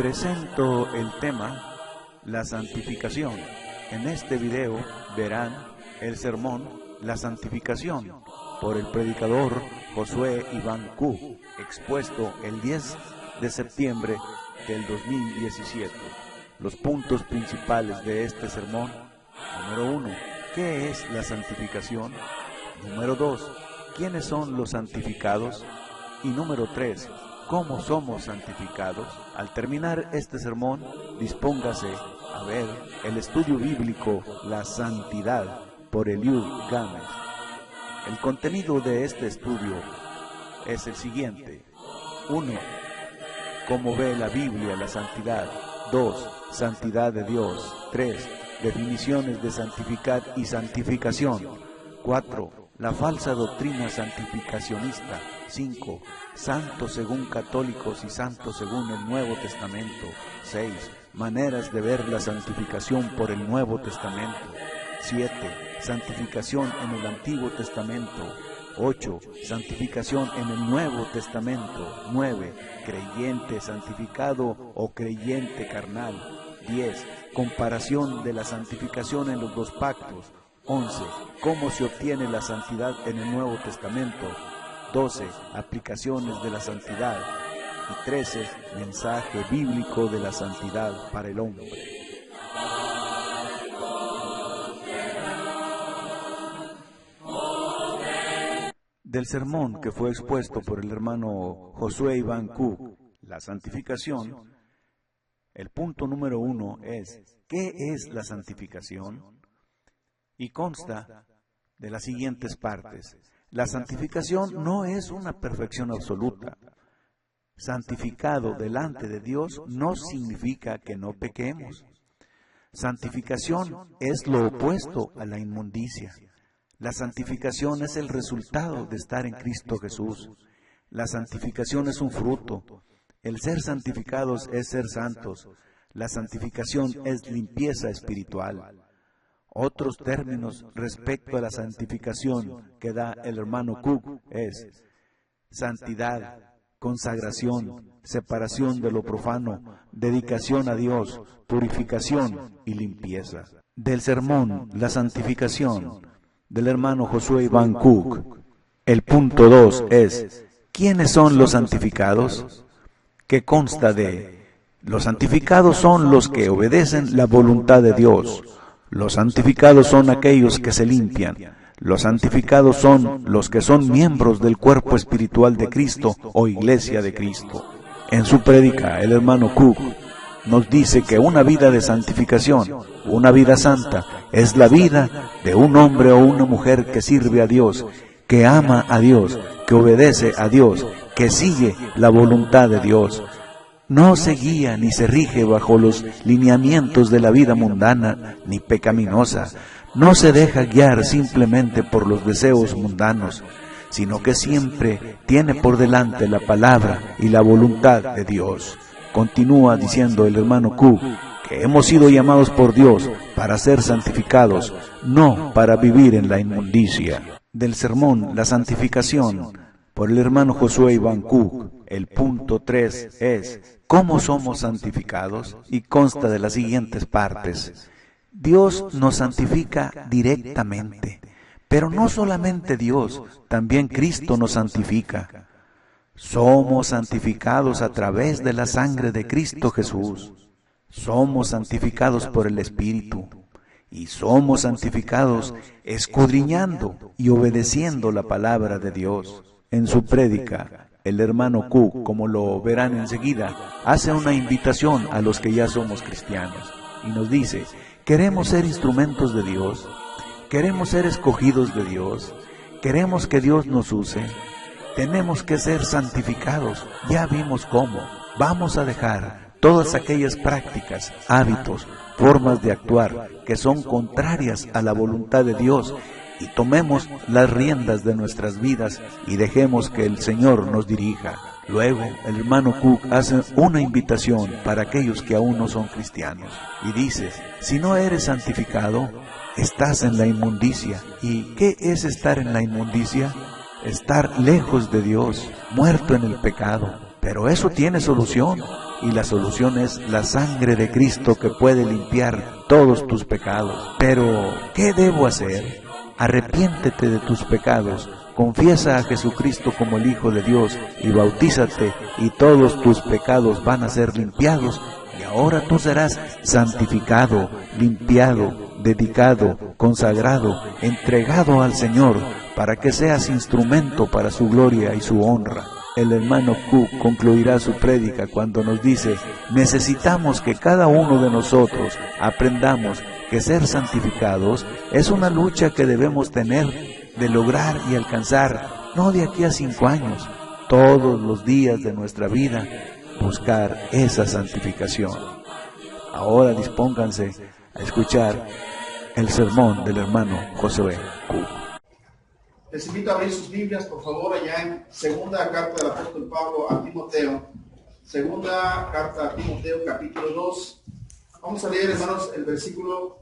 presento el tema, la santificación. En este video verán el sermón, la santificación, por el predicador Josué Iván Cook, expuesto el 10 de septiembre del 2017. Los puntos principales de este sermón: número 1, ¿qué es la santificación? Número 2, ¿quiénes son los santificados? Y número 3, ¿cómo somos santificados? Al terminar este sermón, dispóngase a ver el estudio bíblico La Santidad por Eliud Gámez. El contenido de este estudio es el siguiente: 1. ¿Cómo ve la Biblia la santidad? 2. Santidad de Dios. 3. Definiciones de santificar y santificación. 4. La falsa doctrina santificacionista. 5. Santos según católicos y santos según el Nuevo Testamento. 6. Maneras de ver la santificación por el Nuevo Testamento. 7. Santificación en el Antiguo Testamento. 8. Santificación en el Nuevo Testamento. 9. Creyente santificado o creyente carnal. 10. Comparación de la santificación en los dos pactos. 11. ¿Cómo se obtiene la santidad en el Nuevo Testamento? 12. Aplicaciones de la santidad. Y 13. Mensaje bíblico de la santidad para el hombre. Del sermón que fue expuesto por el hermano Josué Iván Cook, la santificación, el punto número 1 es: ¿qué es la santificación? Y consta de las siguientes partes. La santificación no es una perfección absoluta. Santificado delante de Dios no significa que no pequemos. Santificación es lo opuesto a la inmundicia. La santificación es el resultado de estar en Cristo Jesús. La santificación es un fruto. El ser santificados es ser santos. La santificación es limpieza espiritual. Otros términos respecto a la santificación que da el hermano Cook es santidad, consagración, separación de lo profano, dedicación a Dios, purificación y limpieza. Del sermón, la santificación, del hermano Josué Iván Cook, el punto 2 es: ¿quiénes son los santificados? Que consta de: los santificados son los que obedecen la voluntad de Dios. Los santificados son aquellos que se limpian. Los santificados son los que son miembros del cuerpo espiritual de Cristo o Iglesia de Cristo. En su prédica, el hermano Cook nos dice que una vida de santificación, una vida santa, es la vida de un hombre o una mujer que sirve a Dios, que ama a Dios, que obedece a Dios, que sigue la voluntad de Dios. No se guía ni se rige bajo los lineamientos de la vida mundana ni pecaminosa. No se deja guiar simplemente por los deseos mundanos, sino que siempre tiene por delante la palabra y la voluntad de Dios. Continúa diciendo el hermano Cook que hemos sido llamados por Dios para ser santificados, no para vivir en la inmundicia. Del sermón, la santificación, por el hermano Josué Iván Cook, el punto 3 es: ¿cómo somos santificados? Y consta de las siguientes partes. Dios nos santifica directamente, pero no solamente Dios, también Cristo nos santifica. Somos santificados a través de la sangre de Cristo Jesús. Somos santificados por el Espíritu. Y somos santificados escudriñando y obedeciendo la palabra de Dios. En su prédica, el hermano Cook, como lo verán enseguida, hace una invitación a los que ya somos cristianos y nos dice: ¿queremos ser instrumentos de Dios? ¿Queremos ser escogidos de Dios? ¿Queremos que Dios nos use? Tenemos que ser santificados. Ya vimos cómo. Vamos a dejar todas aquellas prácticas, hábitos, formas de actuar que son contrarias a la voluntad de Dios y tomemos las riendas de nuestras vidas y dejemos que el Señor nos dirija. Luego, el hermano Cook hace una invitación para aquellos que aún no son cristianos y dice: si no eres santificado, estás en la inmundicia. ¿Y qué es estar en la inmundicia? Estar lejos de Dios, muerto en el pecado. Pero eso tiene solución. y la solución es la sangre de Cristo que puede limpiar todos tus pecados. Pero, ¿qué debo hacer? Arrepiéntete de tus pecados, confiesa a Jesucristo como el Hijo de Dios y bautízate, y todos tus pecados van a ser limpiados, y ahora tú serás santificado, limpiado, dedicado, consagrado, entregado al Señor, para que seas instrumento para su gloria y su honra. El hermano Cook concluirá su prédica cuando nos dice: necesitamos que cada uno de nosotros aprendamos que ser santificados es una lucha que debemos tener de lograr y alcanzar, no de aquí a 5 años, todos los días de nuestra vida, buscar esa santificación. Ahora dispónganse a escuchar el sermón del hermano Josué Cook. Les invito a abrir sus Biblias, por favor, allá en segunda carta del apóstol Pablo a Timoteo. Segunda carta a Timoteo, capítulo 2. Vamos a leer, hermanos, el versículo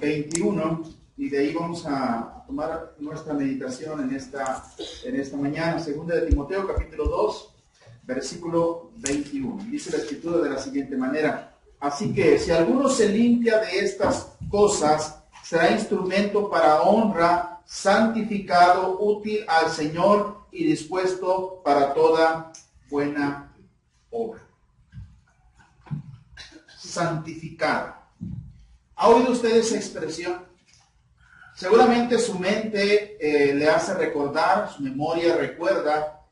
21 y de ahí vamos a tomar nuestra meditación en esta mañana. Segunda de Timoteo, capítulo 2, versículo 21. Dice la escritura de la siguiente manera: así que si alguno se limpia de estas cosas, será instrumento para honra, santificado, útil al Señor y dispuesto para toda buena obra. Santificado. ¿Ha oído usted esa expresión? Seguramente su mente le hace recordar, su memoria recuerda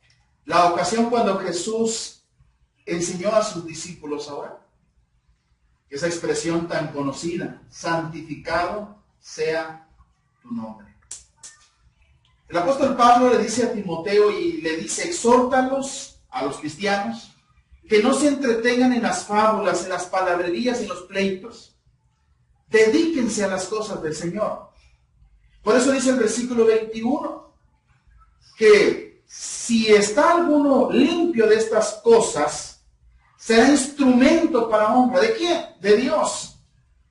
la ocasión cuando Jesús enseñó a sus discípulos a orar. Esa expresión tan conocida: santificado sea tu nombre. El apóstol Pablo le dice a Timoteo y le dice: exhórtalos a los cristianos que no se entretengan en las fábulas, en las palabrerías y en los pleitos. Dedíquense a las cosas del Señor. Por eso dice el versículo 21 que si está alguno limpio de estas cosas, será instrumento para honra. ¿De quién? De Dios.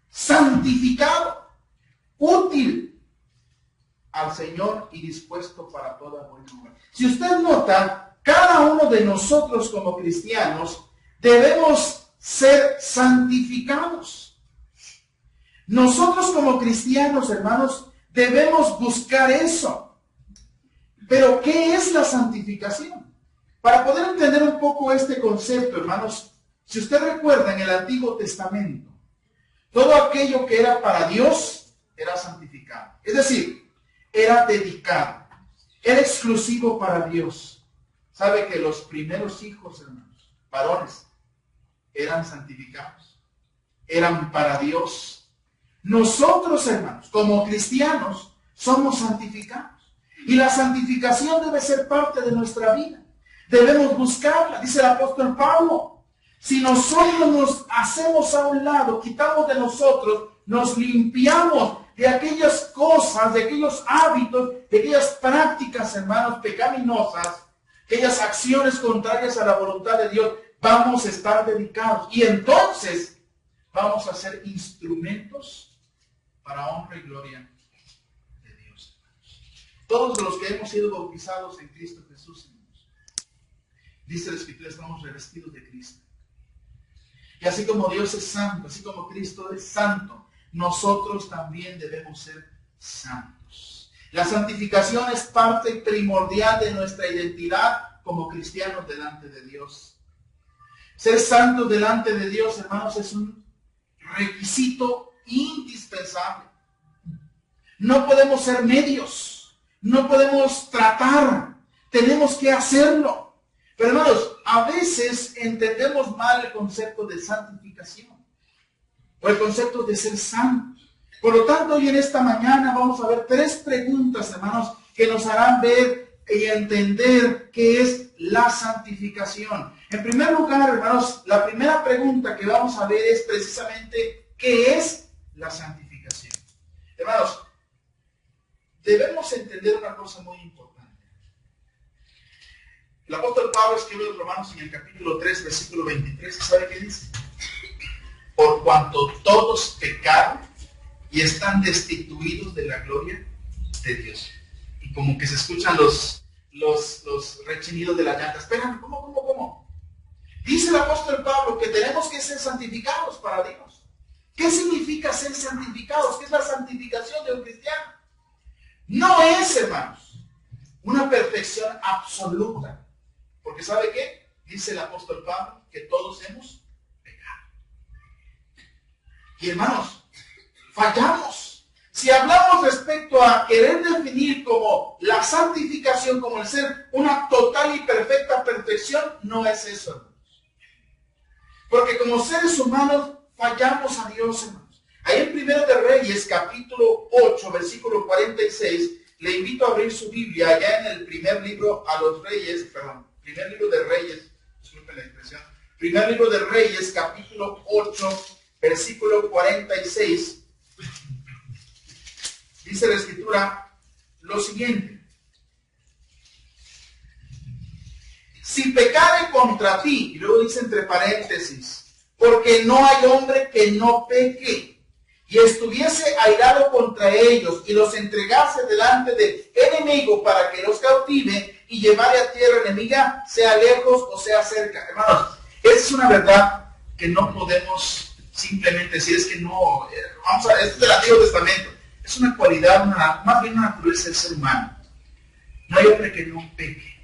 Santificado, útil al Señor y dispuesto para toda buena obra. Si usted nota, cada uno de nosotros como cristianos debemos ser santificados. Nosotros como cristianos, hermanos, debemos buscar eso. Pero, ¿qué es la santificación? Para poder entender un poco este concepto, hermanos, si usted recuerda en el Antiguo Testamento, todo aquello que era para Dios era santificado. Es decir, era dedicado, era exclusivo para Dios. ¿Sabe que los primeros hijos, hermanos, varones, eran santificados? Eran para Dios. Nosotros, hermanos, como cristianos, somos santificados. Y la santificación debe ser parte de nuestra vida. Debemos buscarla, dice el apóstol Pablo. Si nosotros nos hacemos a un lado, quitamos de nosotros, nos limpiamos de aquellas cosas, de aquellos hábitos, de aquellas prácticas, hermanos, pecaminosas, aquellas acciones contrarias a la voluntad de Dios, vamos a estar dedicados. Y entonces vamos a ser instrumentos para honra y gloria de Dios. Todos los que hemos sido bautizados en Cristo Jesús, hermanos, dice la Escritura, estamos revestidos de Cristo. Y así como Dios es santo, así como Cristo es santo, nosotros también debemos ser santos. La santificación es parte primordial de nuestra identidad como cristianos delante de Dios. Ser santos delante de Dios, hermanos, es un requisito indispensable. No podemos ser medios, no podemos tratar, tenemos que hacerlo. Pero hermanos, a veces entendemos mal el concepto de santificación o el concepto de ser santos. Por lo tanto, hoy en esta mañana vamos a ver 3 preguntas, hermanos, que nos harán ver y entender qué es la santificación. En primer lugar, hermanos, la primera pregunta que vamos a ver es precisamente ¿qué es la santificación? Hermanos, debemos entender una cosa muy importante. El apóstol Pablo escribe en Romanos en el capítulo 3, versículo 23, ¿sabe qué dice? Por cuanto todos pecaron y están destituidos de la gloria de Dios. Y como que se escuchan los rechinidos de la llanta. Espera, ¿cómo? Dice el apóstol Pablo que tenemos que ser santificados para Dios. ¿Qué significa ser santificados? ¿Qué es la santificación de un cristiano? No es, hermanos, una perfección absoluta. Porque ¿sabe qué? Dice el apóstol Pablo que todos hemos pecado. Y hermanos, fallamos. Si hablamos respecto a querer definir como la santificación, como el ser una total y perfecta perfección, no es eso, hermanos. Porque como seres humanos fallamos a Dios, hermanos. Ahí en 1 de Reyes, capítulo 8, versículo 46, le invito a abrir su Biblia, allá en el primer libro primer libro de Reyes, disculpen la expresión, primer libro de Reyes, capítulo 8, versículo 46, dice la Escritura lo siguiente: si pecare contra ti, y luego dice entre paréntesis, porque no hay hombre que no peque, y estuviese airado contra ellos, y los entregase delante del enemigo para que los cautive y llevare a tierra enemiga, sea lejos o sea cerca. Hermanos, esa es una verdad que no podemos simplemente decir, es que no, vamos a ver, esto es del Antiguo Testamento, es una cualidad, más bien una naturaleza del ser humano. No hay hombre que no peque.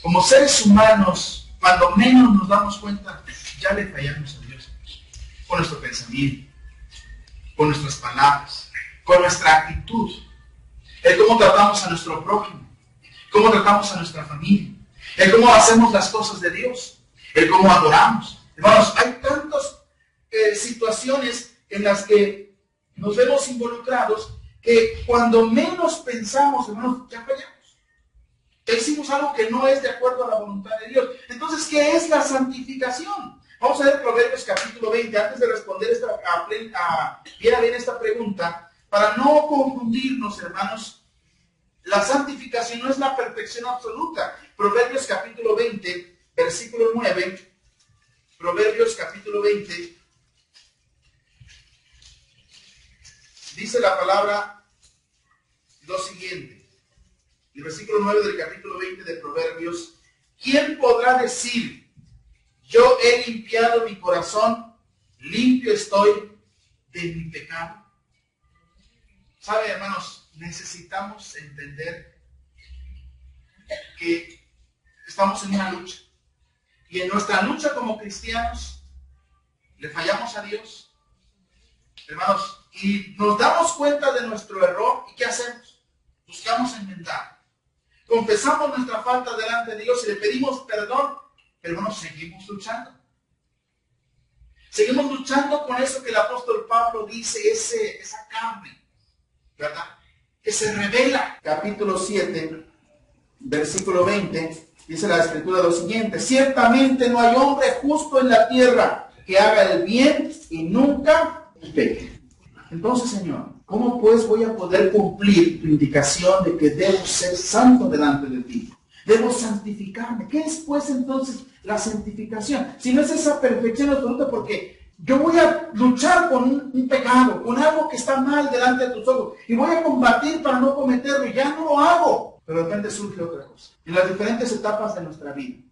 Como seres humanos, cuando menos nos damos cuenta, ya le fallamos a Dios. Con nuestro pensamiento, con nuestras palabras, con nuestra actitud. El cómo tratamos a nuestro prójimo, cómo tratamos a nuestra familia, el cómo hacemos las cosas de Dios, el cómo adoramos. Hermanos, hay tantas situaciones en las que nos vemos involucrados que cuando menos pensamos, hermanos, ya fallamos. Hicimos algo que no es de acuerdo a la voluntad de Dios. Entonces, ¿qué es la santificación? Vamos a ver Proverbios capítulo 20, antes de responder bien esta pregunta, para no confundirnos, hermanos. La santificación no es la perfección absoluta. Proverbios capítulo 20, versículo 9. Proverbios capítulo 20. Dice la palabra lo siguiente. El versículo 9 del capítulo 20 de Proverbios: ¿quién podrá decir, yo he limpiado mi corazón, limpio estoy de mi pecado? ¿Sabe, hermanos? Necesitamos entender que estamos en una lucha. Y en nuestra lucha como cristianos, le fallamos a Dios, hermanos, y nos damos cuenta de nuestro error. ¿Y qué hacemos? Buscamos enmendar. Confesamos nuestra falta delante de Dios y le pedimos perdón, pero hermanos, seguimos luchando. Seguimos luchando con eso que el apóstol Pablo dice, esa carne, ¿verdad? Que se revela. Capítulo 7, versículo 20, dice la Escritura lo siguiente: ciertamente no hay hombre justo en la tierra que haga el bien y nunca peque. Entonces, Señor, ¿cómo pues voy a poder cumplir tu indicación de que debo ser santo delante de ti? Debo santificarme. ¿Qué es pues entonces la santificación? Si no es esa perfección absoluta, porque yo voy a luchar con un pecado, con algo que está mal delante de tus ojos, y voy a combatir para no cometerlo, y ya no lo hago. Pero de repente surge otra cosa. En las diferentes etapas de nuestra vida,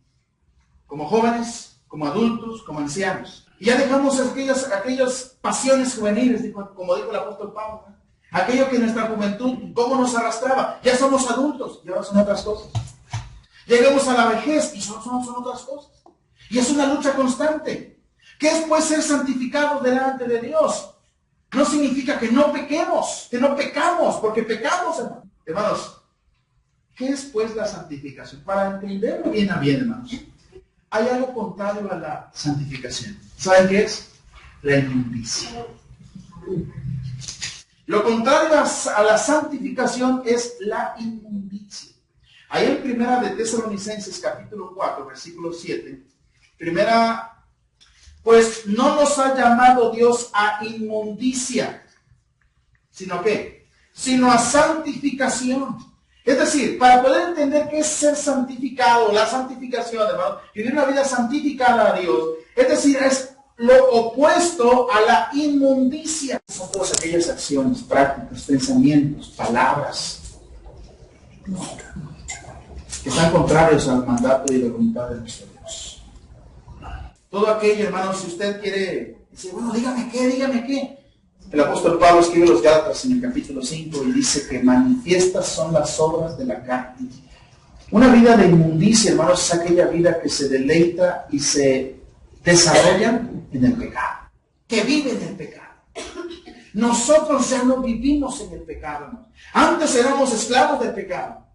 como jóvenes, como adultos, como ancianos. Y ya dejamos aquellas pasiones juveniles, como dijo el apóstol Pablo, ¿no? Aquello que en nuestra juventud, cómo nos arrastraba. Ya somos adultos y ahora son otras cosas. Llegamos a la vejez y son otras cosas. Y es una lucha constante. ¿Qué es pues ser santificados delante de Dios? No significa que no pequemos, que no pecamos, porque pecamos, hermanos. Hermanos, ¿qué es pues la santificación? Para entenderlo bien, hermanos, hay algo contrario a la santificación. ¿Saben qué es? La inmundicia. Lo contrario a la santificación es la inmundicia. Ahí en Primera de Tesalonicenses capítulo 4, versículo 7, pues no nos ha llamado Dios a inmundicia, sino a santificación. Es decir, para poder entender qué es ser santificado, la santificación, hermano, vivir una vida santificada a Dios, es decir, es lo opuesto a la inmundicia. Son todas aquellas acciones, prácticas, pensamientos, palabras que están contrarios al mandato y la voluntad de nuestro Dios. Todo aquello, hermanos, si usted quiere decir, bueno, dígame qué. El apóstol Pablo escribe a los Gálatas en el capítulo 5 y dice que manifiestas son las obras de la carne. Una vida de inmundicia, hermanos, es aquella vida que se deleita y se desarrolla en el pecado, que vive en el pecado. Nosotros ya no vivimos en el pecado, hermanos. Antes éramos esclavos del pecado.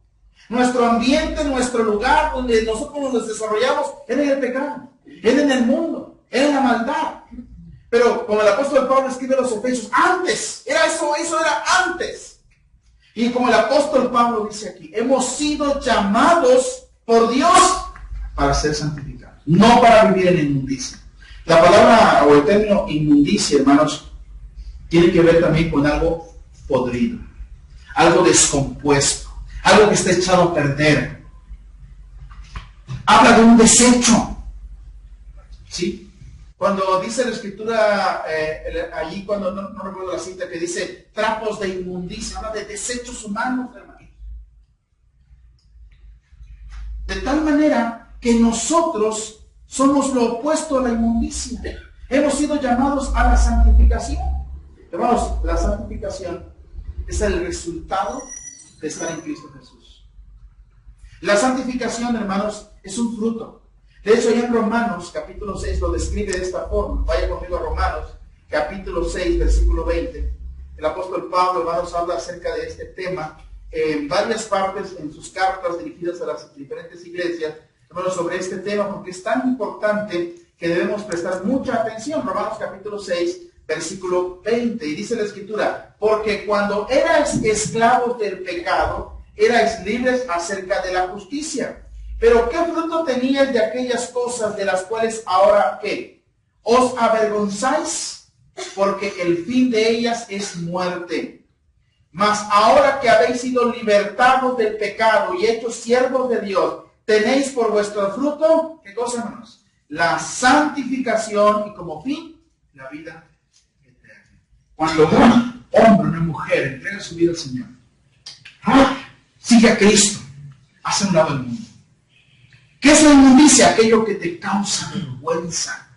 Nuestro ambiente, nuestro lugar donde nosotros nos desarrollamos era en el pecado, era en el mundo, era en la maldad. Pero como el apóstol Pablo escribe a los Efesios, antes, era eso era antes. Y como el apóstol Pablo dice aquí, hemos sido llamados por Dios para ser santificados, no para vivir en inmundicia. La palabra o el término inmundicia, hermanos, tiene que ver también con algo podrido, algo descompuesto, algo que está echado a perder. Habla de un desecho. ¿Sí? Cuando dice la escritura, allí cuando no recuerdo la cita, que dice trapos de inmundicia, habla de desechos humanos, hermano. De tal manera que nosotros somos lo opuesto a la inmundicia. Hemos sido llamados a la santificación. Hermanos, la santificación es el resultado de estar en Cristo Jesús. La santificación, hermanos, es un fruto. De hecho, ya en Romanos, capítulo 6, lo describe de esta forma. Vaya conmigo a Romanos, capítulo 6, versículo 20. El apóstol Pablo, hermanos, habla acerca de este tema en varias partes en sus cartas dirigidas a las diferentes iglesias, hermanos, sobre este tema, porque es tan importante que debemos prestar mucha atención. Romanos, capítulo 6, versículo 20. Y dice la escritura, porque cuando erais esclavos del pecado, erais libres acerca de la justicia. Pero ¿qué fruto teníais de aquellas cosas de las cuales ahora qué? ¿Os avergonzáis? Porque el fin de ellas es muerte. Mas ahora que habéis sido libertados del pecado y hechos siervos de Dios, tenéis por vuestro fruto, ¿qué cosa, hermanos? La santificación y como fin, la vida eterna. Cuando un hombre, una mujer entrega su vida al Señor, sigue a Cristo, hace un lado del mundo. ¿Qué es la inmundicia? Aquello que te causa vergüenza.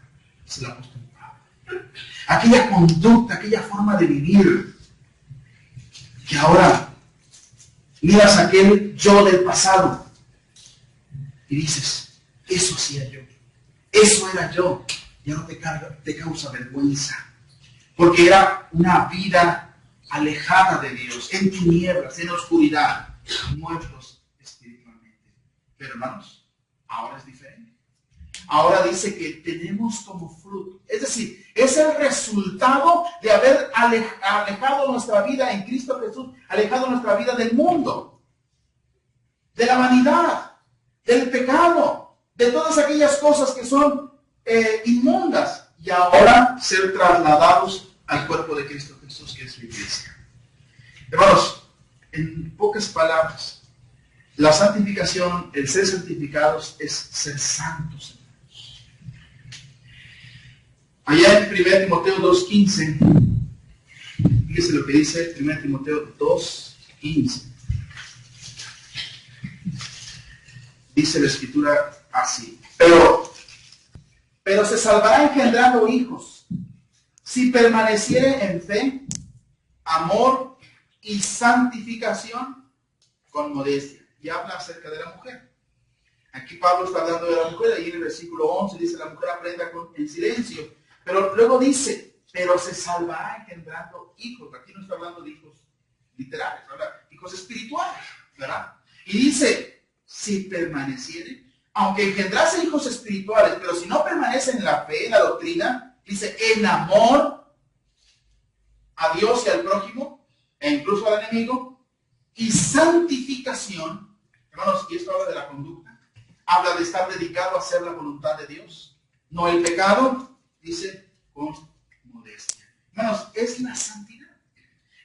Es el apóstol Pablo. Aquella conducta, aquella forma de vivir, que ahora miras a aquel yo del pasado y dices, eso hacía yo, eso era yo, ya no te causa vergüenza, porque era una vida alejada de Dios, en tinieblas, en oscuridad, muertos espiritualmente. Pero hermanos, ahora es diferente. Ahora dice que tenemos como fruto. Es decir, es el resultado de haber alejado nuestra vida en Cristo Jesús, alejado nuestra vida del mundo, de la vanidad, del pecado, de todas aquellas cosas que son inmundas. Y ahora ser trasladados al cuerpo de Cristo Jesús, que es su iglesia. Hermanos, en pocas palabras, la santificación, el ser santificados, es ser santos. Allá en 1 Timoteo 2:15, fíjese lo que dice 1 Timoteo 2:15. Dice la escritura así: pero se salvará engendrando hijos, si permaneciere en fe, amor y santificación con modestia. Y habla acerca de la mujer. Aquí Pablo está hablando de la mujer, ahí en el versículo 11 dice, la mujer aprenda en silencio. Pero luego dice, pero se salvará engendrando hijos. Aquí no está hablando de hijos literales, habla de hijos espirituales, ¿verdad? Y dice, si permaneciere, aunque engendrase hijos espirituales, pero si no permanece en la fe, en la doctrina, dice, en amor a Dios y al prójimo, e incluso al enemigo, y santificación. Hermanos, y esto habla de la conducta, habla de estar dedicado a hacer la voluntad de Dios, no el pecado, dice con modestia. Hermanos, es la santidad,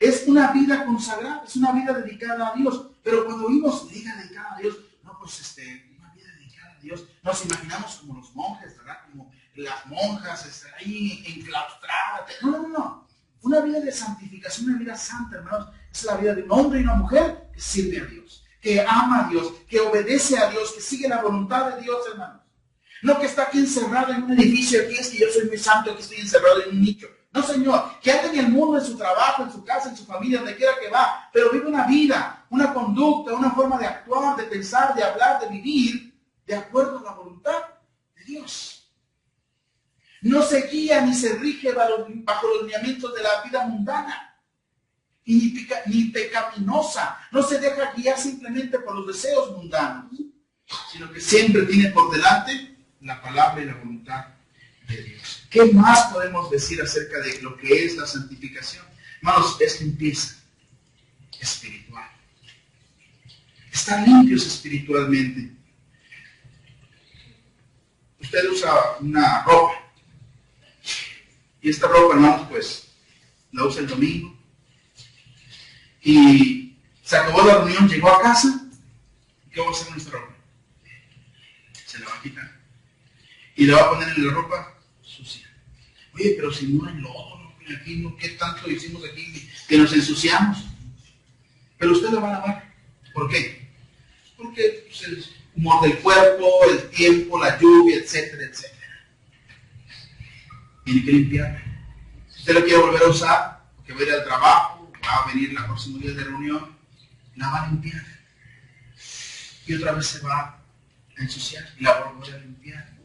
es una vida consagrada, es una vida dedicada a Dios. Pero cuando oímos vida dedicada a Dios, no, pues una vida dedicada a Dios, nos imaginamos como los monjes, ¿verdad? Como las monjas ahí enclaustradas. No. Una vida de santificación, una vida santa, hermanos, es la vida de un hombre y una mujer que sirve a Dios, que ama a Dios, que obedece a Dios, que sigue la voluntad de Dios, hermanos. No que está aquí encerrado en un edificio, aquí es que yo soy muy santo, aquí estoy encerrado en un nicho. No, Señor, que ande en el mundo, en su trabajo, en su casa, en su familia, donde quiera que va, pero vive una vida, una conducta, una forma de actuar, de pensar, de hablar, de vivir, de acuerdo a la voluntad de Dios. No se guía ni se rige bajo los lineamientos de la vida mundana, ni pecaminosa. No se deja guiar simplemente por los deseos mundanos, sino que siempre tiene por delante la palabra y la voluntad de Dios. ¿Qué más podemos decir acerca de lo que es la santificación? Hermanos, es limpieza espiritual. Están limpios espiritualmente. Usted usa una ropa. Y esta ropa, hermanos, pues, la usa el domingo. Y se acabó la reunión, llegó a casa. ¿Qué va a hacer con esta ropa? Se la va a quitar. Y la va a poner en la ropa sucia. Oye, pero si no hay lodo, ¿no? Aquí, ¿no? ¿Qué tanto hicimos aquí que nos ensuciamos? Pero usted la va a lavar. ¿Por qué? Porque pues, el humor del cuerpo, el tiempo, la lluvia, etcétera, etcétera. Tiene que limpiarla. Si usted la quiere volver a usar, porque va a ir al trabajo, va a venir la próxima día de reunión, la va a limpiar. Y otra vez se va a ensuciar y la volverá a limpiar.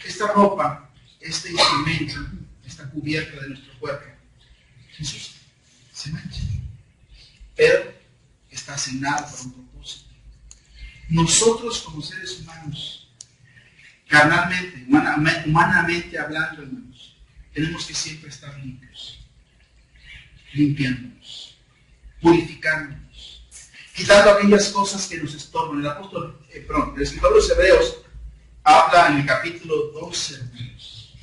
Esta ropa, este instrumento, esta cubierta de nuestro cuerpo, se ensucia, se mancha, pero está asignada para un propósito. Nosotros como seres humanos, carnalmente, humanamente hablando, hermanos, tenemos que siempre estar limpios, limpiándonos, purificándonos, quitando aquellas cosas que nos estorban. El escritor de los Hebreos habla en el capítulo 12, hermanos.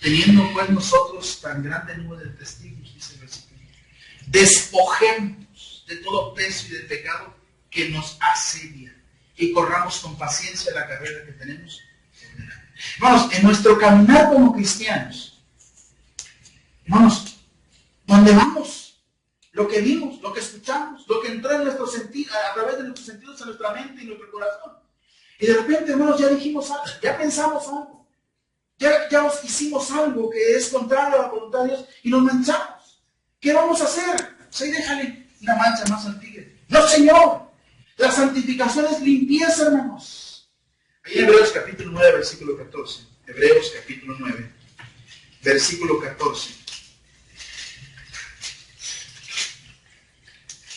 Teniendo pues nosotros tan grande número de testigos, dice el versículo, despojémonos de todo peso y de pecado que nos asedia y corramos con paciencia la carrera que tenemos por delante. Hermanos, en nuestro caminar como cristianos, hermanos, ¿dónde vamos? Lo que vimos, lo que escuchamos, lo que entró en nuestro sentido, a través de nuestros sentidos, a nuestra mente y nuestro corazón. Y de repente, hermanos, ya dijimos algo, ya pensamos algo, ya hicimos algo que es contrario a la voluntad de Dios y nos manchamos. ¿Qué vamos a hacer? Sí, déjale una mancha más antigua. No, Señor. La santificación es limpieza, hermanos. Ahí en Hebreos capítulo 9, versículo 14. Hebreos capítulo 9, versículo 14.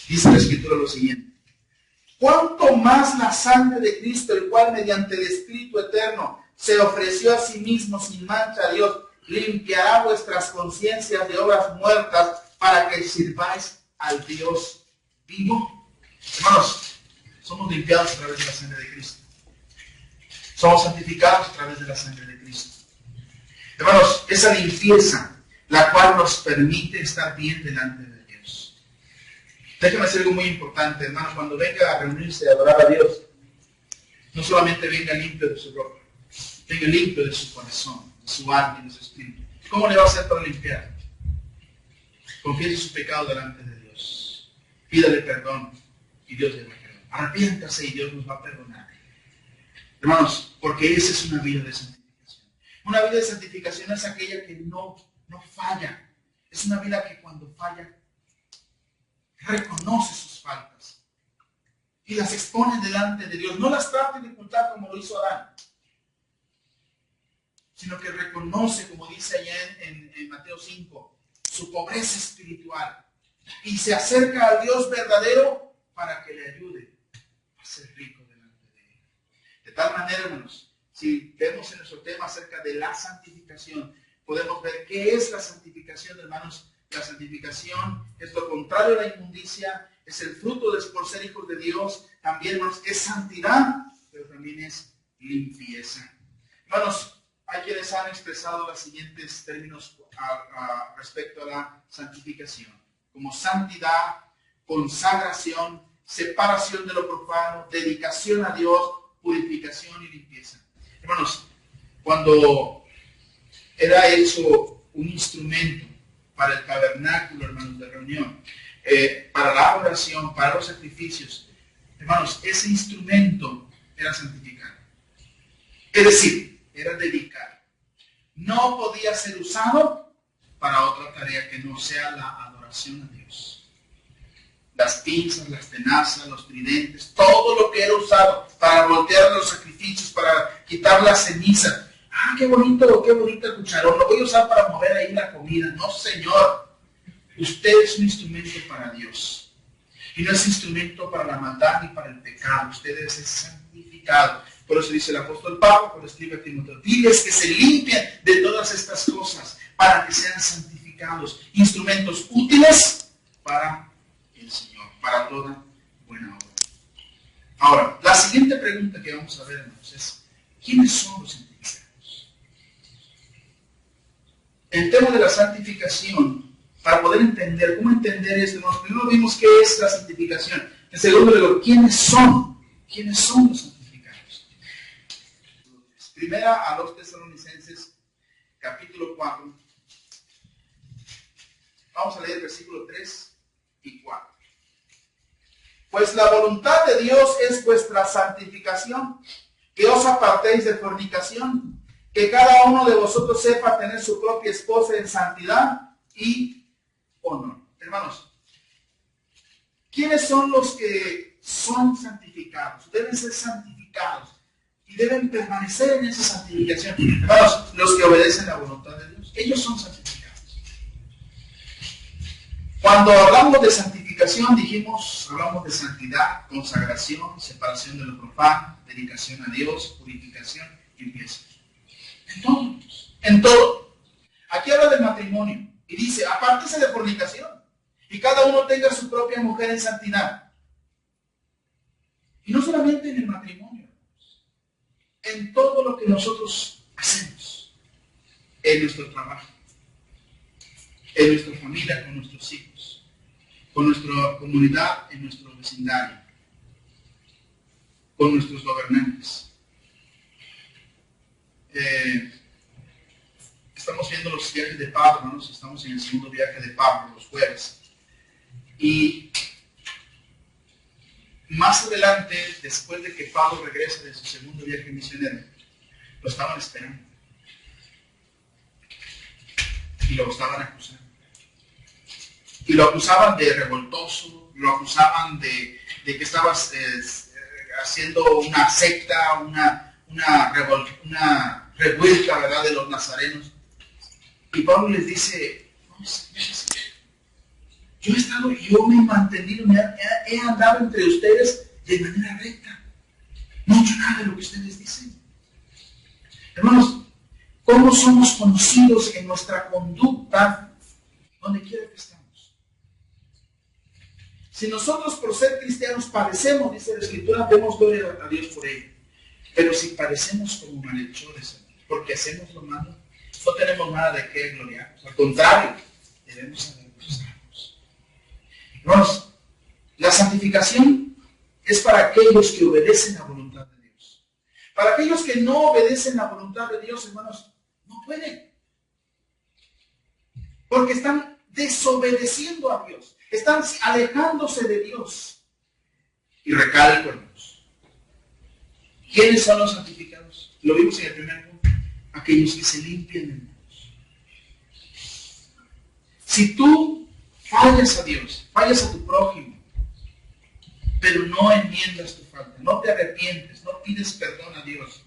Dice la Escritura lo siguiente. ¿Cuánto más la sangre de Cristo, el cual mediante el Espíritu Eterno se ofreció a sí mismo sin mancha a Dios, limpiará vuestras conciencias de obras muertas para que sirváis al Dios vivo? Hermanos, somos limpiados a través de la sangre de Cristo. Somos santificados a través de la sangre de Cristo. Hermanos, esa limpieza, la cual nos permite estar bien delante de Dios. Déjenme hacer algo muy importante, hermanos. Cuando venga a reunirse y adorar a Dios, no solamente venga limpio de su ropa, venga limpio de su corazón, de su alma y de su espíritu. ¿Cómo le va a hacer para limpiar? Confiese su pecado delante de Dios. Pídale perdón y Dios le va a perdonar. Arrepiéntase y Dios nos va a perdonar. Hermanos, porque esa es una vida de santificación. Una vida de santificación es aquella que no falla. Es una vida que cuando falla, reconoce sus faltas y las expone delante de Dios. No las trate de ocultar como lo hizo Adán, sino que reconoce, como dice allá en Mateo 5, su pobreza espiritual y se acerca al Dios verdadero para que le ayude a ser rico delante de Él. De tal manera, hermanos, si vemos en nuestro tema acerca de la santificación, podemos ver qué es la santificación, hermanos. La santificación es lo contrario a la inmundicia, es el fruto de por ser hijos de Dios. También, hermanos, es santidad, pero también es limpieza. Hermanos, hay quienes han expresado los siguientes términos respecto a la santificación, como santidad, consagración, separación de lo profano, dedicación a Dios, purificación y limpieza. Hermanos, cuando era hecho un instrumento para el tabernáculo, hermanos, de reunión, para la oración, para los sacrificios, hermanos, ese instrumento era santificado. Es decir, era dedicado. No podía ser usado para otra tarea que no sea la adoración a Dios. Las pinzas, las tenazas, los tridentes, todo lo que era usado para voltear los sacrificios, para quitar la ceniza. Ah, qué bonito el cucharón, lo voy a usar para mover ahí la comida. No, Señor, usted es un instrumento para Dios. Y no es instrumento para la maldad ni para el pecado. Usted debe ser santificado. Por eso dice el apóstol Pablo, por escribe a Timoteo, diles que se limpien de todas estas cosas para que sean santificados, instrumentos útiles para el Señor, para toda buena obra. Ahora, la siguiente pregunta que vamos a ver, hermanos, es, ¿quiénes son los santificados? El tema de la santificación, para poder entender, ¿cómo entender esto? Primero vimos qué es la santificación. En segundo lugar, ¿quiénes son? ¿Quiénes son los santificados? Primera a los Tesalonicenses, capítulo 4. Vamos a leer versículos 3 y 4. Pues la voluntad de Dios es vuestra santificación, que os apartéis de fornicación, que cada uno de vosotros sepa tener su propia esposa en santidad y honor. Hermanos, ¿quiénes son los que son santificados? Deben ser santificados y deben permanecer en esa santificación. Hermanos, los que obedecen la voluntad de Dios, ellos son santificados. Cuando hablamos de santificación, hablamos de santidad, consagración, separación de lo profano, dedicación a Dios, purificación, limpieza. En todo. Aquí habla del matrimonio y dice, apártese de fornicación y cada uno tenga su propia mujer en santidad. Y no solamente en el matrimonio, en todo lo que nosotros hacemos, en nuestro trabajo, en nuestra familia, con nuestros hijos, con nuestra comunidad, en nuestro vecindario, con nuestros gobernantes. Estamos viendo los viajes de Pablo, hermanos. Estamos en el segundo viaje de Pablo, los jueves. Y más adelante, después de que Pablo regrese de su segundo viaje misionero, lo estaban esperando. Y lo estaban acusando. Y lo acusaban de revoltoso, lo acusaban de que estaba haciendo una secta, una revuelta, ¿verdad?, de los nazarenos. Y Pablo les dice, no, yo me he mantenido, he andado entre ustedes de manera recta. No he hecho nada de lo que ustedes dicen. Hermanos, ¿cómo somos conocidos en nuestra conducta donde quiera que estamos? Si nosotros por ser cristianos padecemos, dice la Escritura, demos gloria a Dios por ello. Pero si padecemos como malhechores, porque hacemos lo malo, no tenemos nada de qué gloriarnos. Al contrario, debemos avergonzarnos. Hermanos, la santificación es para aquellos que obedecen la voluntad de Dios. Para aquellos que no obedecen la voluntad de Dios, hermanos, no pueden. Porque están desobedeciendo a Dios. Están alejándose de Dios. Y recalco, hermanos, ¿quiénes son los santificados? Lo vimos en el primer punto. Aquellos que se limpian, hermanos. Si tú fallas a Dios, fallas a tu prójimo, pero no enmiendas tu falta, no te arrepientes, no pides perdón a Dios,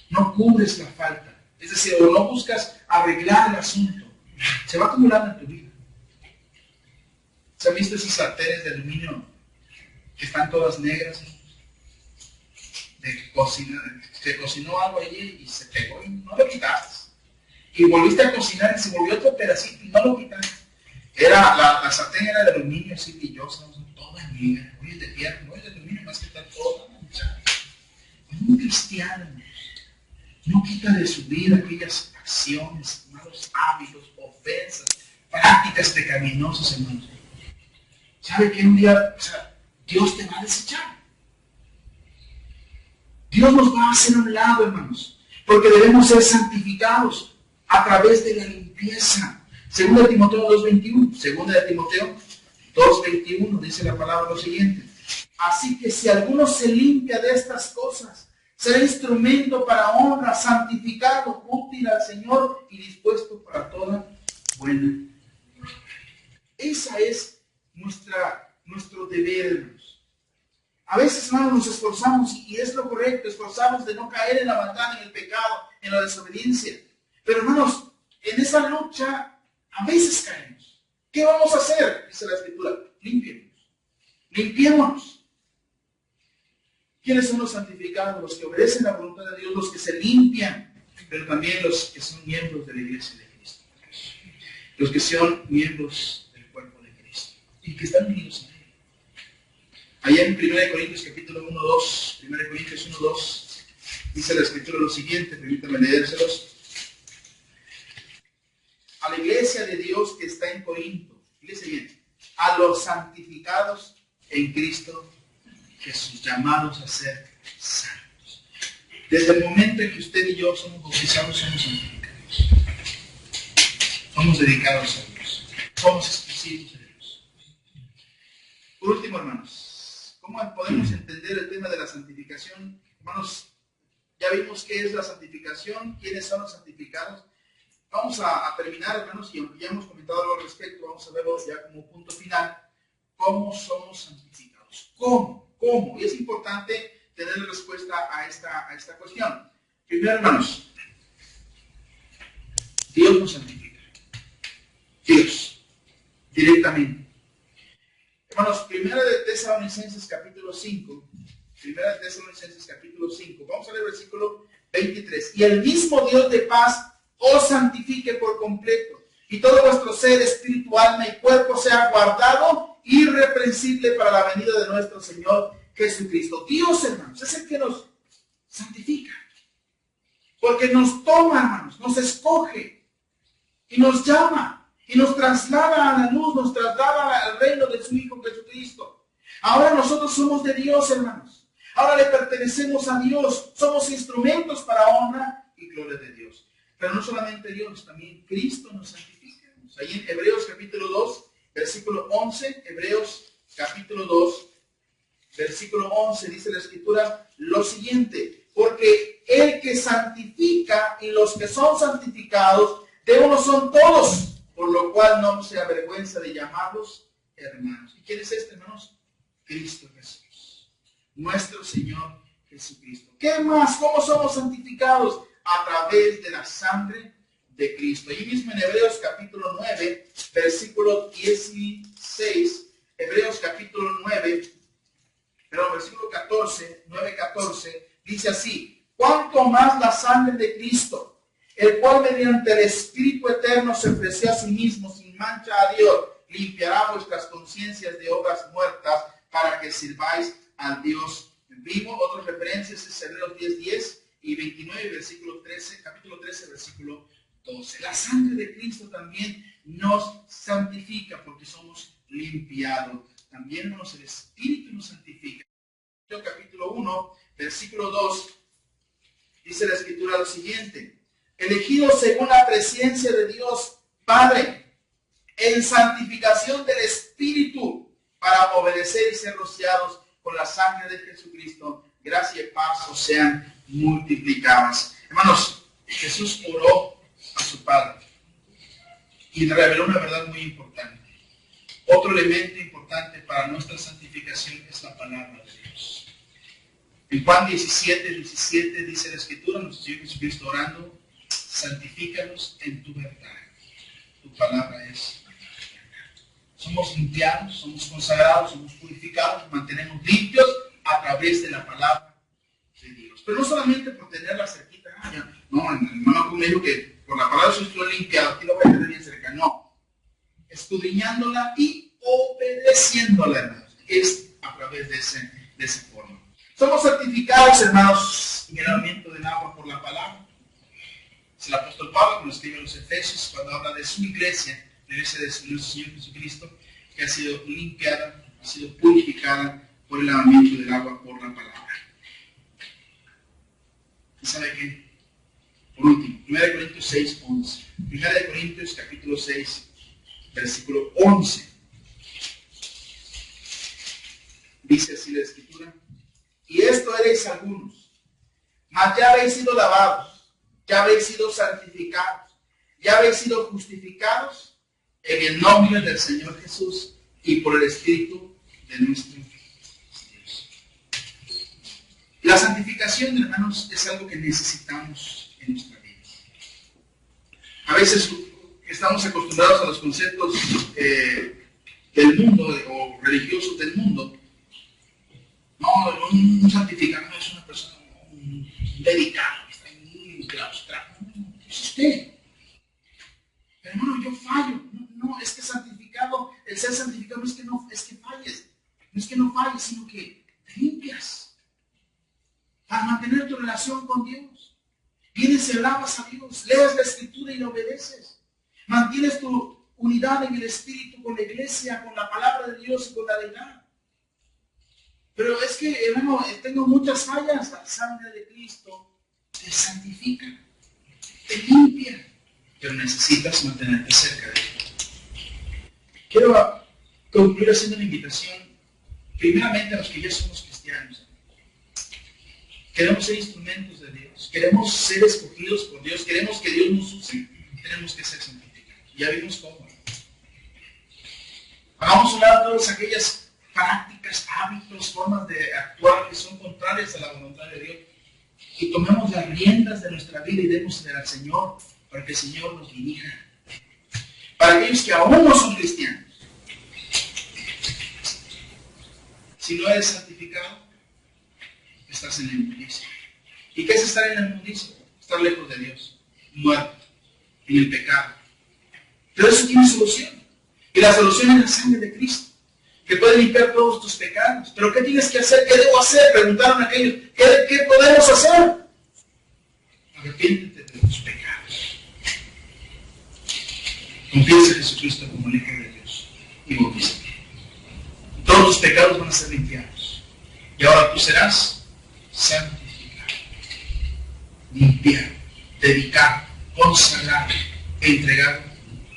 no cubres la falta, es decir, o no buscas arreglar el asunto, se va acumulando en tu vida. ¿Se han visto esos sartenes de aluminio que están todas negras? Se cocinó algo allí y se pegó y no lo quitaste. Y volviste a cocinar y se volvió otro pedacito y no lo quitaste. La sartén era de aluminio así brillosa, toda negra. Hoy es de piedra, no es de aluminio, más que está toda manchada. Un cristiano no quita de su vida aquellas acciones, malos hábitos, ofensas, prácticas pecaminosas, hermanos. ¿Sabe que un día Dios te va a desechar? Dios nos va a hacer a un lado, hermanos, porque debemos ser santificados a través de la limpieza. Segunda de Timoteo 2:21. Segunda de Timoteo 2:21 dice la palabra lo siguiente. Así que si alguno se limpia de estas cosas, Será instrumento para honra, santificado, útil al Señor y dispuesto para toda buena. Esa es nuestro deber, hermanos. A veces, hermanos, nos esforzamos, y es lo correcto, esforzamos de no caer en la maldad, en el pecado, en la desobediencia. Pero, hermanos, en esa lucha, a veces caemos. ¿Qué vamos a hacer? Dice la Escritura. Limpiémonos. ¿Quiénes son los santificados? Los que obedecen la voluntad de Dios, los que se limpian, pero también los que son miembros de la iglesia de Cristo. Los que son miembros del cuerpo de Cristo y que están unidos a Él. Allá en 1 Corintios capítulo 1, 2, 1 Corintios 1, 2, dice la Escritura lo siguiente, permítanme leérselos. A la iglesia de Dios que está en Corinto, fíjense bien, a los santificados en Cristo Jesús, llamados a ser santos. Desde el momento en que usted y yo somos bautizados, somos santificados. Somos dedicados a Dios. Somos exclusivos de Dios. Por último, hermanos, ¿cómo podemos entender el tema de la santificación? Hermanos, ya vimos qué es la santificación, quiénes son los santificados. Vamos a terminar, hermanos, y aunque ya hemos comentado algo al respecto, vamos a verlo ya como punto final. ¿Cómo somos santificados? ¿Cómo? Y es importante tener respuesta a esta cuestión. Primero, hermanos, Dios nos santifica. Dios, directamente. Hermanos, Primera de Tesalonicenses capítulo 5. Primera de Tesalonicenses capítulo 5. Vamos a leer el versículo 23. Y el mismo Dios de paz os santifique por completo, y todo vuestro ser, espíritu, alma y cuerpo sea guardado irreprensible para la venida de nuestro Señor Jesucristo. Dios, hermanos, es el que nos santifica. Porque nos toma, hermanos, nos escoge y nos llama y nos traslada a la luz, nos traslada al reino de su Hijo Jesucristo. Ahora nosotros somos de Dios, hermanos. Ahora le pertenecemos a Dios. Somos instrumentos para honra y gloria de Dios. Pero no solamente Dios, también Cristo nos santifica. Ahí en Hebreos capítulo 2, versículo 11, Hebreos capítulo 2, versículo 11, dice la Escritura lo siguiente: porque el que santifica y los que son santificados de uno son todos, por lo cual no se avergüenza de llamarlos hermanos. ¿Y quién es este, hermanos? Cristo Jesús, nuestro Señor Jesucristo. ¿Qué más? ¿Cómo somos santificados? A través de la sangre de Cristo. Allí mismo en Hebreos capítulo 9, versículo 16, Hebreos capítulo 9, pero versículo 14, 9:14, dice así: cuánto más la sangre de Cristo, el cual mediante el Espíritu eterno se ofreció a sí mismo sin mancha a Dios, limpiará vuestras conciencias de obras muertas para que sirváis al Dios vivo. Otras referencias es Hebreos 10:10 y 29, versículo 13, capítulo 13, versículo 12. La sangre de Cristo también nos santifica porque somos limpiados. También, hermanos, el Espíritu nos santifica. Capítulo 1, versículo 2, dice la Escritura lo siguiente: elegidos según la presencia de Dios Padre, en santificación del Espíritu, para obedecer y ser rociados con la sangre de Jesucristo, gracia y paz os sean multiplicadas. Hermanos, Jesús oró a su Padre y reveló una verdad muy importante. Otro elemento importante para nuestra santificación es la palabra de Dios. En Juan 17 dice la Escritura, nuestro Señor Jesucristo orando: santifícalos en tu verdad. Tu palabra es verdad. Somos limpiados, somos consagrados, somos purificados, nos mantenemos limpios a través de la palabra de Dios. Pero no solamente por tenerla cerquita. No, el hermano me dijo que por la palabra de Dios estoy limpiado, aquí lo voy a tener bien cerca. No. Escudriñándola y obedeciéndola, hermanos. Es a través de esa forma. Somos certificados, hermanos, en el lavamiento del agua por la palabra. Es el apóstol Pablo, cuando escribe a los Efesios, cuando habla de su iglesia, la iglesia de nuestro Señor Jesucristo, que ha sido limpiada, ha sido purificada por el lavamiento del agua por la palabra. ¿Y sabe qué? Por último, 1 Corintios 6, 11. 1 Corintios capítulo 6, versículo 11. Dice así la Escritura: y esto erais algunos, mas ya habéis sido lavados, ya habéis sido santificados, ya habéis sido justificados en el nombre del Señor Jesús y por el Espíritu de nuestro Dios. La santificación, hermanos, es algo que necesitamos en nuestra vida. A veces estamos acostumbrados a los conceptos del mundo o religiosos del mundo. No, un santificado no es una persona dedicada, que está muy claustrado. No, es usted. Pero hermano, yo fallo. No, es que santificado, el ser santificado no es que falles. No es que no falles, sino que te limpias para mantener tu relación con Dios. Vienes y alabas a Dios, lees la Escritura y la obedeces. Mantienes tu unidad en el Espíritu con la iglesia, con la palabra de Dios y con la deidad. Pero es que, hermano, tengo muchas fallas. La sangre de Cristo te santifica, te limpia, pero necesitas mantenerte cerca de Él. Quiero concluir haciendo una invitación, primeramente a los que ya somos cristianos. Queremos ser instrumentos de Dios, queremos ser escogidos por Dios, queremos que Dios nos use, tenemos que ser santificados. Ya vimos cómo. Hagamos a un lado todas aquellas prácticas, hábitos, formas de actuar que son contrarias a la voluntad de Dios y tomemos las riendas de nuestra vida y démosle al Señor para que el Señor nos dirija. Para aquellos que aún no son cristianos, si no eres santificado, estás en la inmundicia. ¿Y qué es estar en la inmundicia? Estar lejos de Dios, muerto, en el pecado. Pero eso tiene solución. Y la solución es la sangre de Cristo, que puede limpiar todos tus pecados. ¿Pero qué tienes que hacer? ¿Qué debo hacer? Preguntaron aquellos. ¿Qué podemos hacer? Arrepiéntete de tus pecados. Confiesa a Jesucristo como el Hijo de Dios y bautízate. Todos tus pecados van a ser limpiados. Y ahora tú serás santificado, limpiado, dedicado, consagrado e entregado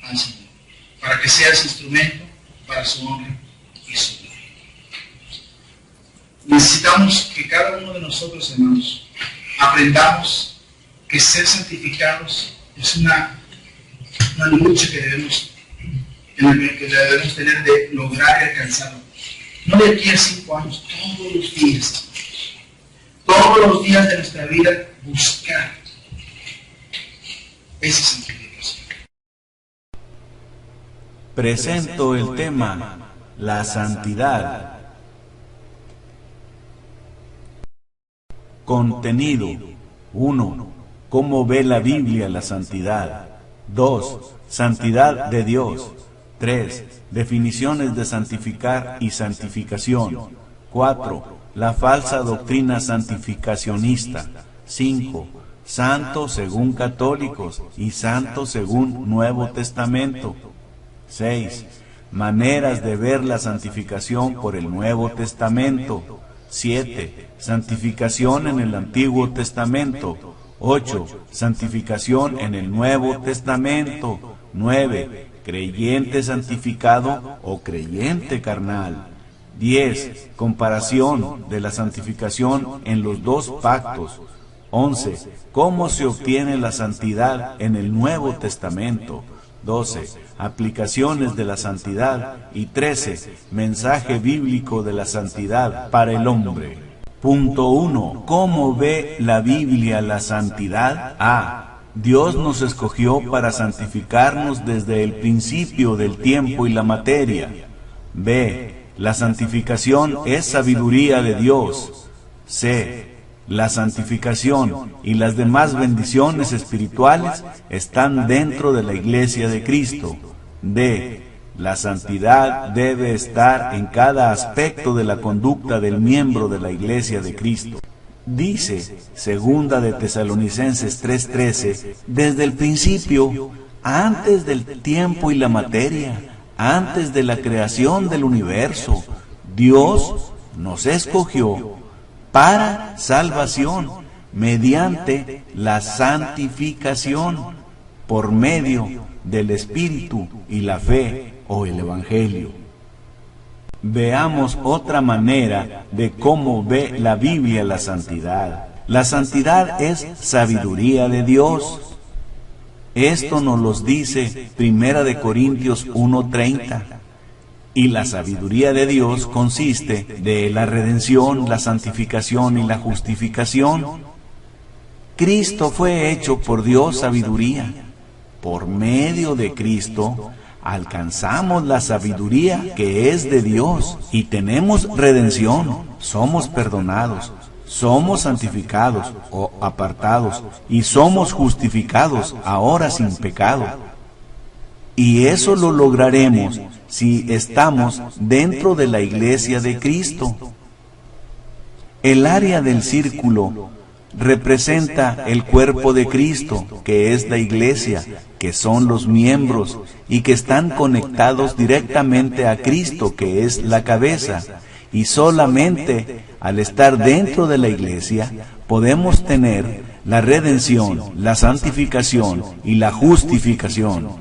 al Señor, para que seas instrumento para su honra y su gloria. Necesitamos que cada uno de nosotros, hermanos, aprendamos que ser santificados es una lucha que debemos tener de lograr y alcanzarlo. No de aquí a 5 años, todos los días. Todos los días de nuestra vida buscar esa santificación. Presento el tema, la santidad. Contenido. 1. ¿Cómo ve la Biblia la santidad? 2. Santidad de Dios. 3. Definiciones de santificar y santificación. 4. La falsa doctrina santificacionista. 5. Santo según católicos y santo según Nuevo Testamento. 6. Maneras de ver la santificación por el Nuevo Testamento. 7. Santificación en el Antiguo Testamento. 8. Santificación en el Nuevo Testamento. 9. Creyente santificado o creyente carnal. 10. Comparación de la santificación en los dos pactos. 11. ¿Cómo se obtiene la santidad en el Nuevo Testamento? 12. Aplicaciones de la santidad. Y 13. Mensaje bíblico de la santidad para el hombre. Punto 1. ¿Cómo ve la Biblia la santidad? A. Dios nos escogió para santificarnos desde el principio del tiempo y la materia. B. La santificación es sabiduría de Dios. C. La santificación y las demás bendiciones espirituales están dentro de la Iglesia de Cristo. D. La santidad debe estar en cada aspecto de la conducta del miembro de la Iglesia de Cristo. Dice, segunda de Tesalonicenses 3:13, desde el principio, antes del tiempo y la materia, antes de la creación del universo, Dios nos escogió para salvación, mediante la santificación, por medio del Espíritu y la fe o el Evangelio. Veamos otra manera de cómo ve la Biblia la santidad. La santidad es sabiduría de Dios. Esto nos lo dice 1 Corintios 1:30. Y la sabiduría de Dios consiste de la redención, la santificación y la justificación. Cristo fue hecho por Dios sabiduría. Por medio de Cristo alcanzamos la sabiduría que es de Dios y tenemos redención. Somos perdonados, somos santificados o apartados y somos justificados ahora sin pecado. Y eso lo lograremos si estamos dentro de la iglesia de Cristo. El área del círculo representa el cuerpo de Cristo, que es la iglesia, que son los miembros y que están conectados directamente a Cristo, que es la cabeza. Y solamente al estar dentro de la iglesia podemos tener la redención, la santificación y la justificación.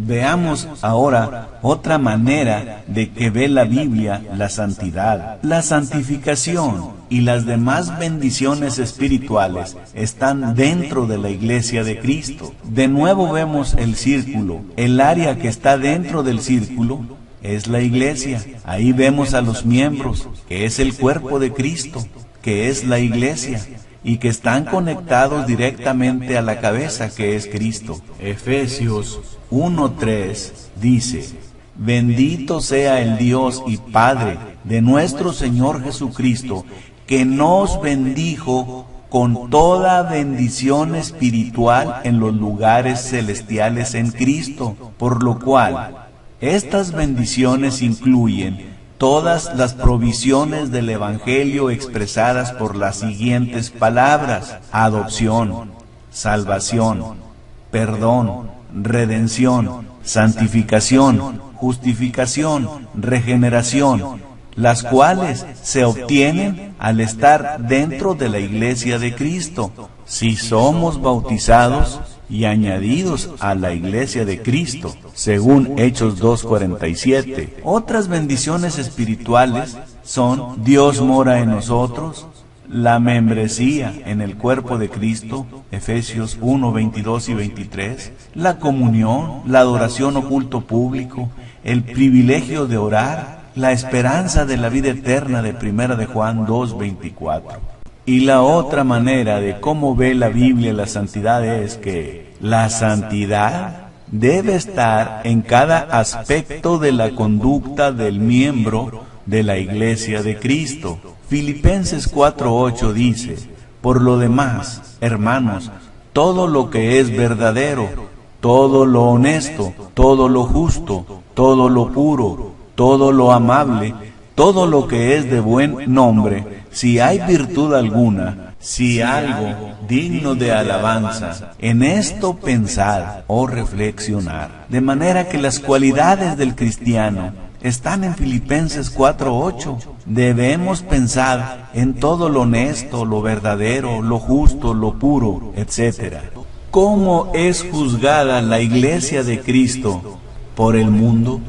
Veamos ahora otra manera de que ve la Biblia la santidad. La santificación y las demás bendiciones espirituales están dentro de la iglesia de Cristo. De nuevo vemos el círculo. El área que está dentro del círculo es la iglesia. Ahí vemos a los miembros, que es el cuerpo de Cristo, que es la iglesia, y que están conectados directamente a la cabeza, que es Cristo. Efesios 1:3 dice: Bendito sea el Dios y Padre de nuestro Señor Jesucristo, que nos bendijo con toda bendición espiritual en los lugares celestiales en Cristo, por lo cual estas bendiciones incluyen todas las provisiones del Evangelio expresadas por las siguientes palabras: adopción, salvación, perdón, redención, santificación, justificación, regeneración, las cuales se obtienen al estar dentro de la iglesia de Cristo. Si somos bautizados y añadidos a la iglesia de Cristo, según Hechos 2:47. Otras bendiciones espirituales son: Dios mora en nosotros, la membresía en el cuerpo de Cristo, Efesios 1:22 y 23, la comunión, la adoración o culto público, el privilegio de orar, la esperanza de la vida eterna de 1 de Juan 2:24. Y la otra manera de cómo ve la Biblia la santidad es que la santidad debe estar en cada aspecto de la conducta del miembro de la iglesia de Cristo. Filipenses 4:8 dice: Por lo demás, hermanos, todo lo que es verdadero, todo lo honesto, todo lo justo, todo lo puro, todo lo amable, todo lo que es de buen nombre, si hay virtud alguna, si algo digno de alabanza, en esto pensad o reflexionar. De manera que las cualidades del cristiano están en Filipenses 4:8. Debemos pensar en todo lo honesto, lo verdadero, lo justo, lo puro, etc. ¿Cómo es juzgada la iglesia de Cristo por el mundo?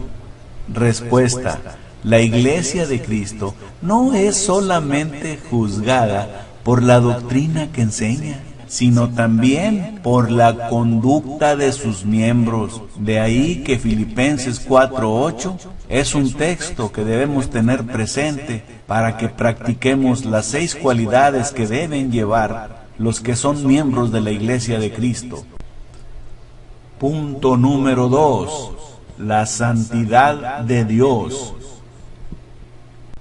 Respuesta: la iglesia de Cristo no es solamente juzgada por la doctrina que enseña, sino también por la conducta de sus miembros. De ahí que Filipenses 4:8 es un texto que debemos tener presente para que practiquemos las 6 cualidades que deben llevar los que son miembros de la iglesia de Cristo. Punto número 2. La santidad de Dios.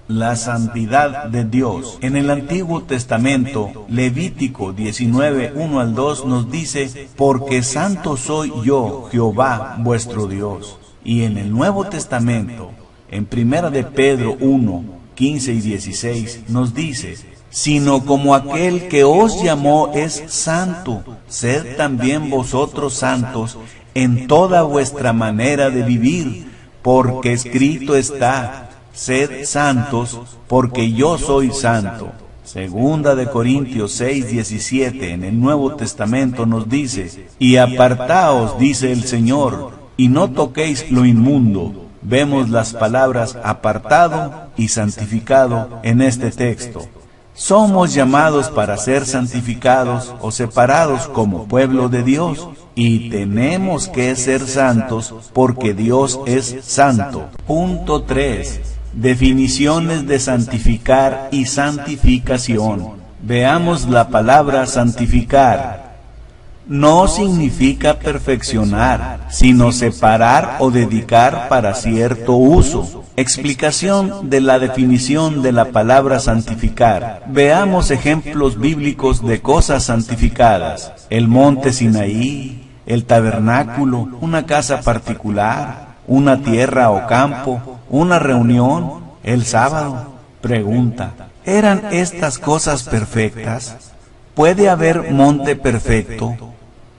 La santidad de Dios. En el Antiguo Testamento, Levítico 19:1-2 nos dice: Porque santo soy yo, Jehová, vuestro Dios. Y en el Nuevo Testamento, en 1 de Pedro 1:15 y 16, nos dice: Sino como aquel que os llamó es santo, sed también vosotros santos en toda vuestra manera de vivir, porque escrito está: sed santos, porque yo soy santo. Segunda de Corintios 6:17 en el Nuevo Testamento nos dice: Y apartaos, dice el Señor, y no toquéis lo inmundo. Vemos las palabras apartado y santificado en este texto. Somos llamados para ser santificados o separados como pueblo de Dios, y tenemos que ser santos porque Dios es santo. Punto 3. Definiciones de santificar y santificación. Veamos la palabra santificar. No significa perfeccionar, sino separar o dedicar para cierto uso. Explicación de la definición de la palabra santificar. Veamos ejemplos bíblicos de cosas santificadas. El monte Sinaí, el tabernáculo, una casa particular, una tierra o campo, una reunión, el sábado. Pregunta: ¿eran estas cosas perfectas? ¿Puede haber monte perfecto,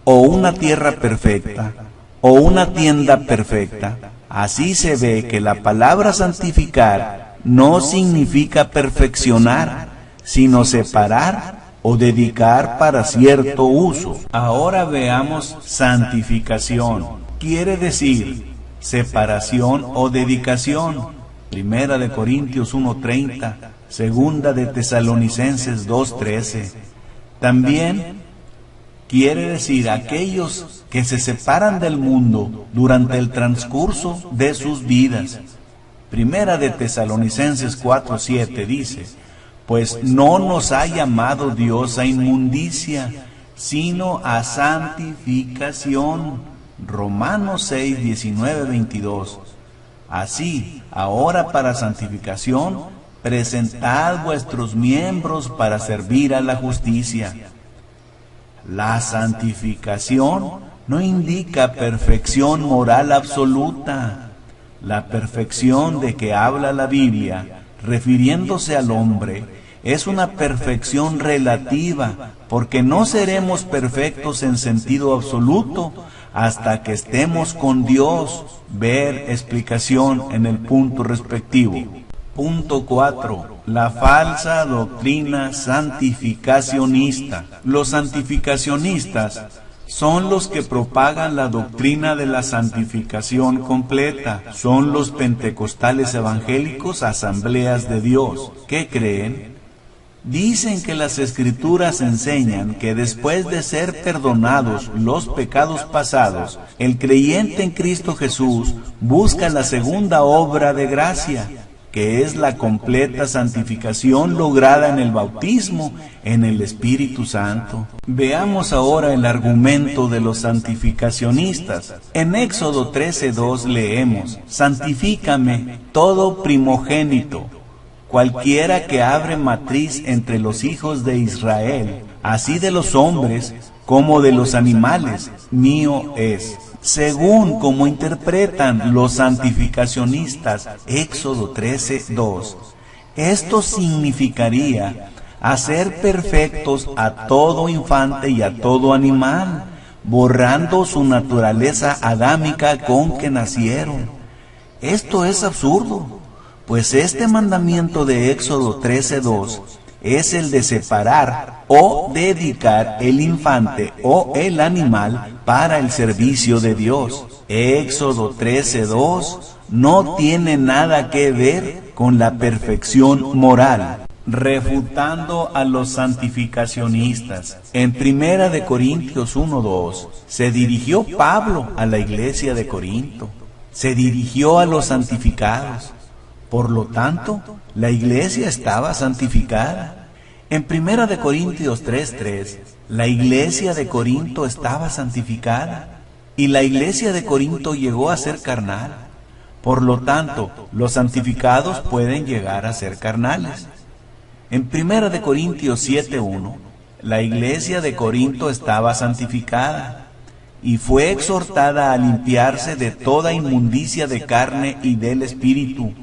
o una tierra perfecta, o una tienda perfecta? Así se ve que la palabra santificar no significa perfeccionar, sino separar o dedicar para cierto uso. Ahora veamos santificación. Quiere decir separación o dedicación. Primera de Corintios 1:30, segunda de Tesalonicenses 2:13. También quiere decir aquellos que se separan del mundo durante el transcurso de sus vidas. Primera de Tesalonicenses 4:7 dice: pues no nos ha llamado Dios a inmundicia, sino a santificación. Romanos 6:19-22. Así, ahora para santificación, presentad vuestros miembros para servir a la justicia. La santificación no indica perfección moral absoluta. La perfección de que habla la Biblia, refiriéndose al hombre, es una perfección relativa, porque no seremos perfectos en sentido absoluto hasta que estemos con Dios. Ver explicación en el punto respectivo. Punto 4. La falsa doctrina santificacionista. Los santificacionistas son los que propagan la doctrina de la santificación completa. Son los pentecostales evangélicos, Asambleas de Dios. ¿Qué creen? Dicen que las Escrituras enseñan que después de ser perdonados los pecados pasados, el creyente en Cristo Jesús busca la segunda obra de gracia, que es la completa santificación lograda en el bautismo en el Espíritu Santo. Veamos ahora el argumento de los santificacionistas. En Éxodo 13:2 leemos: santifícame todo primogénito, cualquiera que abre matriz entre los hijos de Israel, así de los hombres como de los animales, mío es. Según como interpretan los santificacionistas Éxodo 13:2, esto significaría hacer perfectos a todo infante y a todo animal, borrando su naturaleza adámica con que nacieron. Esto es absurdo, pues este mandamiento de Éxodo 13:2 es el de separar o dedicar el infante o el animal para el servicio de Dios. Éxodo 13:2 no tiene nada que ver con la perfección moral. Refutando a los santificacionistas, en Primera de Corintios 1:2 se dirigió Pablo a la iglesia de Corinto, se dirigió a los santificados. Por lo tanto, la iglesia estaba santificada. En Primera de Corintios 3:3, la iglesia de Corinto estaba santificada, y la iglesia de Corinto llegó a ser carnal. Por lo tanto, los santificados pueden llegar a ser carnales. En Primera de Corintios 7:1, la iglesia de Corinto estaba santificada, y fue exhortada a limpiarse de toda inmundicia de carne y del espíritu.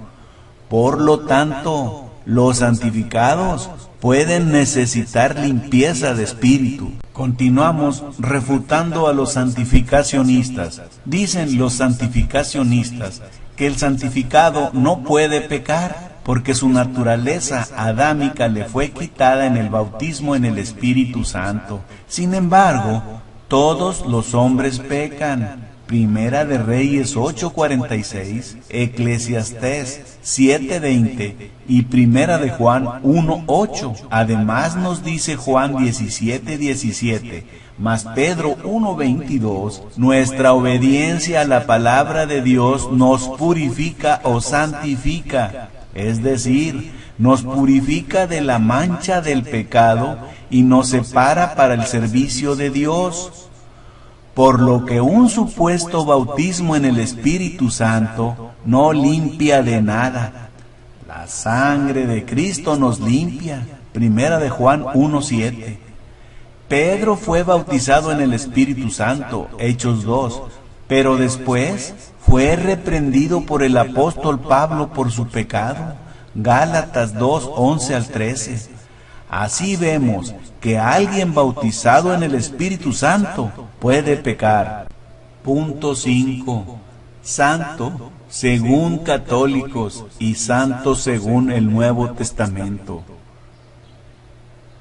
Por lo tanto, los santificados pueden necesitar limpieza de espíritu. Continuamos refutando a los santificacionistas. Dicen los santificacionistas que el santificado no puede pecar, porque su naturaleza adámica le fue quitada en el bautismo en el Espíritu Santo. Sin embargo, todos los hombres pecan. Primera de Reyes 8:46, Eclesiastés 7:20 y Primera de Juan 1:8. Además nos dice Juan 17:17, mas Pedro 1:22, nuestra obediencia a la palabra de Dios nos purifica o santifica, es decir, nos purifica de la mancha del pecado y nos separa para el servicio de Dios. Por lo que un supuesto bautismo en el Espíritu Santo no limpia de nada. La sangre de Cristo nos limpia. Primera de Juan 1:7. Pedro fue bautizado en el Espíritu Santo, Hechos 2, pero después fue reprendido por el apóstol Pablo por su pecado, Gálatas 2:11-13. Así vemos que alguien bautizado en el Espíritu Santo puede pecar. Punto 5. Santo según católicos y santo según el Nuevo Testamento.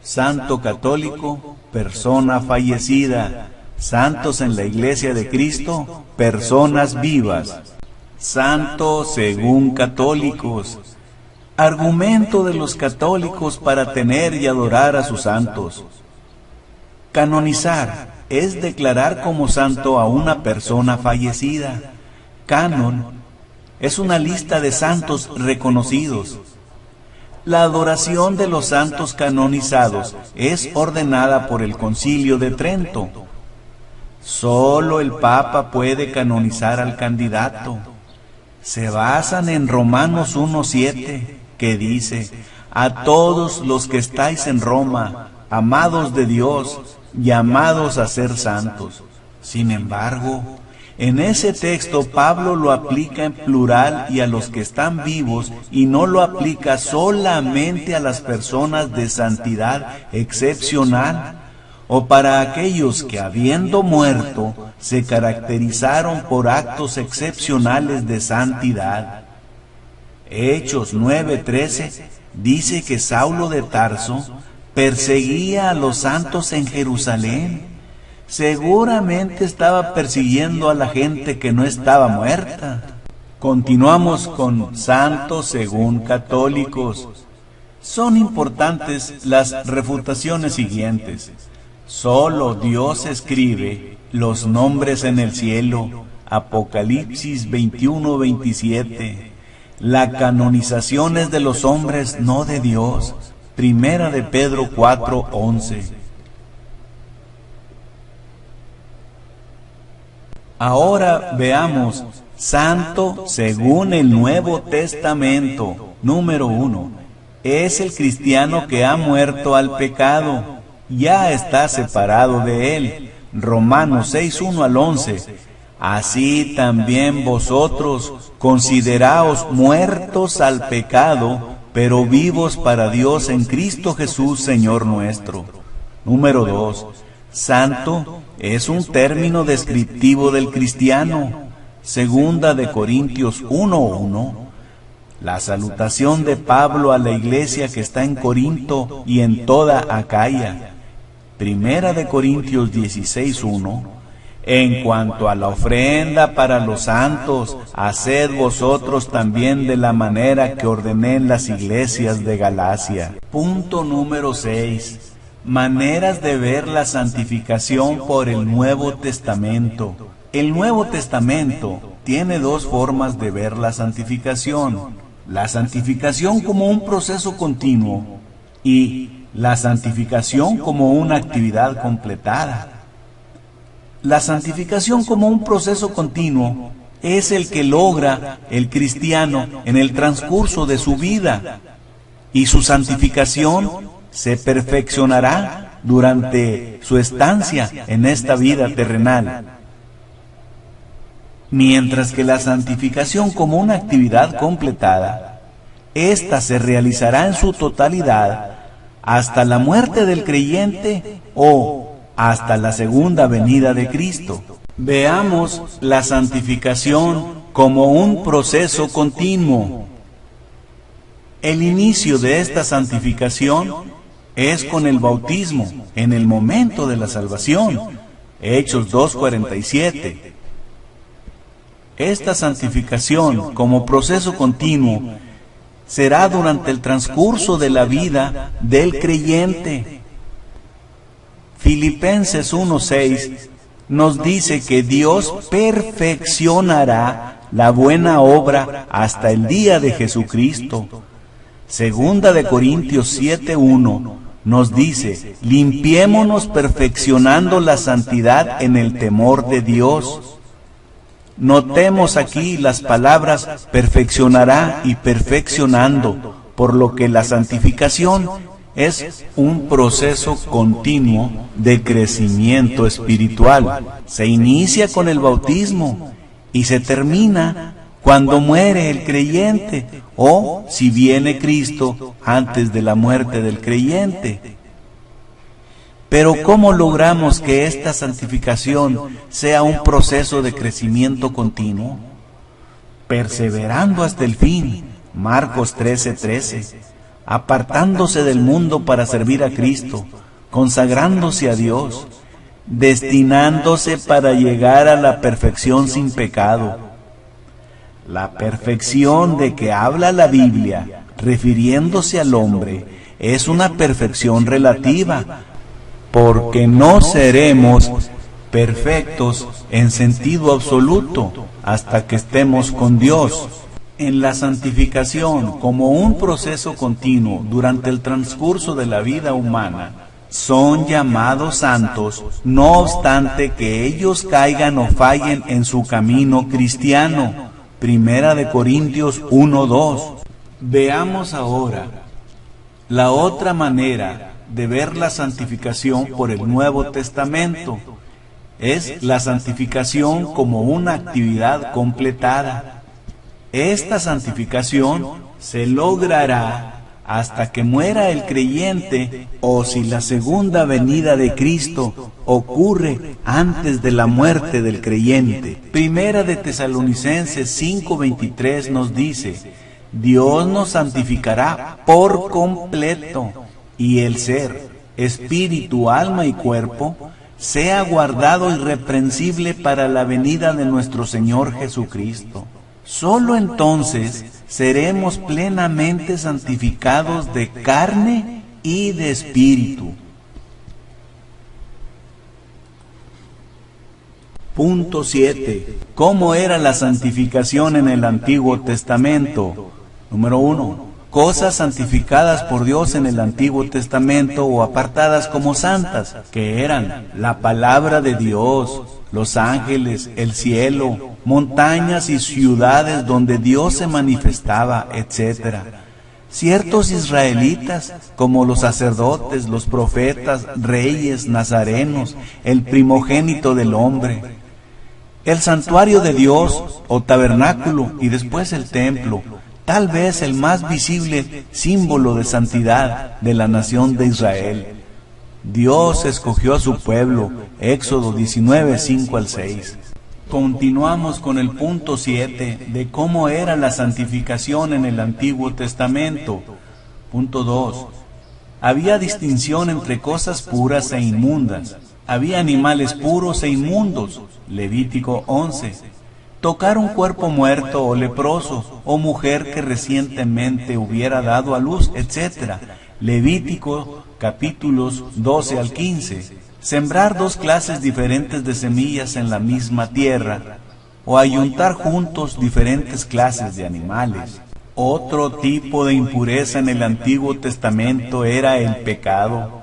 Santo católico, persona fallecida. Santos en la Iglesia de Cristo, personas vivas. Santo según católicos. Argumento de los católicos para tener y adorar a sus santos. Canonizar es declarar como santo a una persona fallecida. Canon es una lista de santos reconocidos. La adoración de los santos canonizados es ordenada por el Concilio de Trento. Solo el Papa puede canonizar al candidato. Se basan en Romanos 1:7, que dice: a todos los que estáis en Roma, amados de Dios, llamados a ser santos. Sin embargo, en ese texto Pablo lo aplica en plural y a los que están vivos, y no lo aplica solamente a las personas de santidad excepcional, o para aquellos que, habiendo muerto, se caracterizaron por actos excepcionales de santidad. Hechos 9:13 dice que Saulo de Tarso perseguía a los santos en Jerusalén. Seguramente estaba persiguiendo a la gente que no estaba muerta. Continuamos con santos según católicos. Son importantes las refutaciones siguientes. Solo Dios escribe los nombres en el cielo. Apocalipsis 21:27. La canonización es de los hombres, no de Dios. Primera de Pedro 4:11. Ahora veamos santo según el Nuevo Testamento. Número 1. Es el cristiano que ha muerto al pecado. Ya está separado de él. Romanos 6:1-11. Así también vosotros consideraos muertos al pecado, pero vivos para Dios en Cristo Jesús, Señor nuestro. Número 2. Santo es un término descriptivo del cristiano. Segunda de Corintios 1:1. La salutación de Pablo a la iglesia que está en Corinto y en toda Acaya. Primera de Corintios 16:1. En cuanto a la ofrenda para los santos, haced vosotros también de la manera que ordené en las iglesias de Galacia. Punto número 6. Maneras de ver la santificación por el Nuevo Testamento. El Nuevo Testamento tiene dos formas de ver la santificación. La santificación como un proceso continuo y la santificación como una actividad completada. La santificación como un proceso continuo es el que logra el cristiano en el transcurso de su vida, y su santificación se perfeccionará durante su estancia en esta vida terrenal. Mientras que la santificación como una actividad completada, ésta se realizará en su totalidad hasta la muerte del creyente o hasta la segunda venida de Cristo. Veamos la santificación como un proceso continuo. El inicio de esta santificación es con el bautismo, en el momento de la salvación. Hechos 2:47. Esta santificación, como proceso continuo, será durante el transcurso de la vida del creyente. Filipenses 1:6 nos dice que Dios perfeccionará la buena obra hasta el día de Jesucristo. Segunda de Corintios 7:1 nos dice: limpiémonos perfeccionando la santidad en el temor de Dios. Notemos aquí las palabras perfeccionará y perfeccionando, por lo que la santificación es un proceso continuo de crecimiento espiritual. Se inicia con el bautismo y se termina cuando muere el creyente, o si viene Cristo antes de la muerte del creyente. Pero ¿cómo logramos que esta santificación sea un proceso de crecimiento continuo? Perseverando hasta el fin, Marcos 13:13, apartándose del mundo para servir a Cristo, consagrándose a Dios, destinándose para llegar a la perfección sin pecado. La perfección de que habla la Biblia, refiriéndose al hombre, es una perfección relativa, porque no seremos perfectos en sentido absoluto hasta que estemos con Dios. En la santificación, como un proceso continuo durante el transcurso de la vida humana, son llamados santos, no obstante que ellos caigan o fallen en su camino cristiano. Primera de Corintios 1:2. Veamos ahora la otra manera de ver la santificación por el Nuevo Testamento. Es la santificación como una actividad completada. Esta santificación se logrará hasta que muera el creyente, o si la segunda venida de Cristo ocurre antes de la muerte del creyente. Primera de Tesalonicenses 5:23 nos dice: Dios nos santificará por completo, y el ser, espíritu, alma y cuerpo, sea guardado irreprensible para la venida de nuestro Señor Jesucristo. Solo entonces seremos plenamente santificados de carne y de espíritu. Punto 7. ¿Cómo era la santificación en el Antiguo Testamento? Número 1. Cosas santificadas por Dios en el Antiguo Testamento o apartadas como santas, que eran la palabra de Dios, los ángeles, el cielo, montañas y ciudades donde Dios se manifestaba, etc. Ciertos israelitas, como los sacerdotes, los profetas, reyes, nazarenos, el primogénito del hombre, el santuario de Dios o tabernáculo y después el templo, tal vez el más visible símbolo de santidad de la nación de Israel. Dios escogió a su pueblo, Éxodo 19:5-6. Continuamos con el punto 7 de cómo era la santificación en el Antiguo Testamento. Punto 2. Había distinción entre cosas puras e inmundas. Había animales puros e inmundos. Levítico 11. Tocar un cuerpo muerto o leproso, o mujer que recientemente hubiera dado a luz, etc. Levítico capítulos 12-15. Sembrar dos clases diferentes de semillas en la misma tierra, o ayuntar juntos diferentes clases de animales. Otro tipo de impureza en el Antiguo Testamento era el pecado.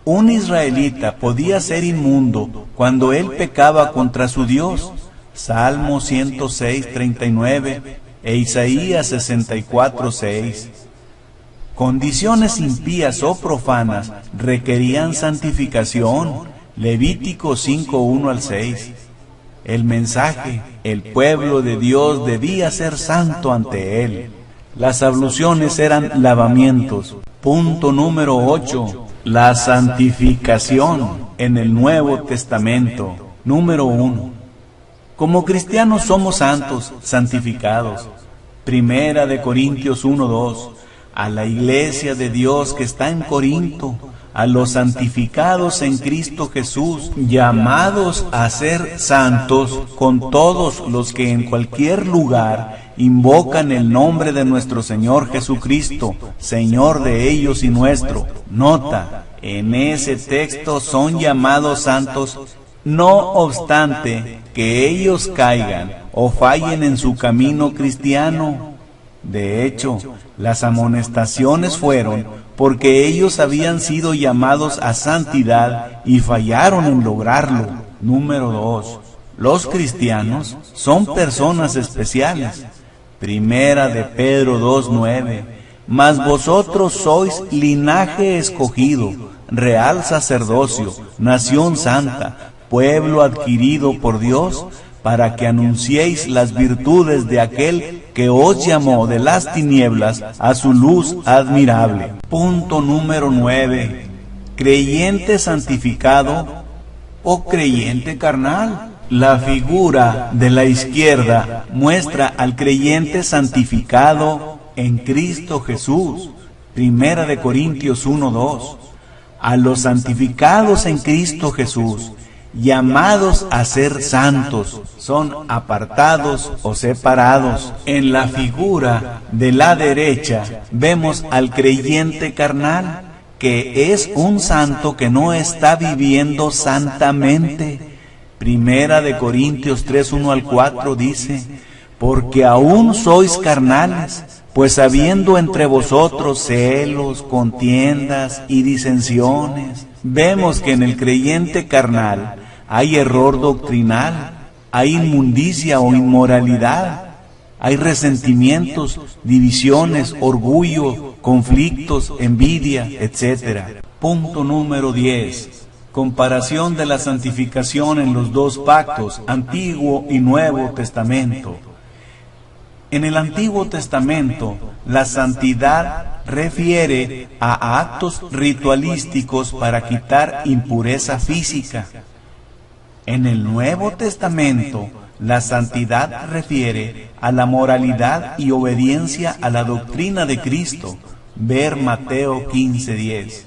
Un israelita podía ser inmundo cuando él pecaba contra su Dios. Salmo 106:39 e Isaías 64:6. Condiciones impías o profanas requerían santificación. Levítico 5:1-6. El mensaje, el pueblo de Dios debía ser santo ante Él. Las abluciones eran lavamientos. Punto número 8. La santificación en el Nuevo Testamento. Número 1. Como cristianos somos santos, santificados. Primera de Corintios 1:2. A la iglesia de Dios que está en Corinto, a los santificados en Cristo Jesús, llamados a ser santos con todos los que en cualquier lugar invocan el nombre de nuestro Señor Jesucristo, Señor de ellos y nuestro. Nota, en ese texto son llamados santos, no obstante que ellos caigan o fallen en su camino cristiano. De hecho, las amonestaciones fueron porque ellos habían sido llamados a santidad y fallaron en lograrlo. Número 2. Los cristianos son personas especiales. Primera de Pedro 2:9. Mas vosotros sois linaje escogido, real sacerdocio, nación santa, pueblo adquirido por Dios, para que anunciéis las virtudes de aquel que os llamó de las tinieblas a su luz admirable. Punto número 9. Creyente santificado o creyente carnal. La figura de la izquierda muestra al creyente santificado en Cristo Jesús. Primera de Corintios 1:2. A los santificados en Cristo Jesús, llamados a ser santos, son apartados o separados. En la figura de la derecha vemos al creyente carnal, que es un santo que no está viviendo santamente. Primera de Corintios 3:1-4 dice: porque aún sois carnales, pues habiendo entre vosotros celos, contiendas y disensiones. Vemos que en el creyente carnal hay error doctrinal, hay inmundicia o inmoralidad, hay resentimientos, divisiones, orgullo, conflictos, envidia, etc. Punto número 10. Comparación de la santificación en los dos pactos, Antiguo y Nuevo Testamento. En el Antiguo Testamento, la santidad refiere a actos ritualísticos para quitar impureza física. En el Nuevo Testamento, la santidad refiere a la moralidad y obediencia a la doctrina de Cristo. Ver Mateo 15:10.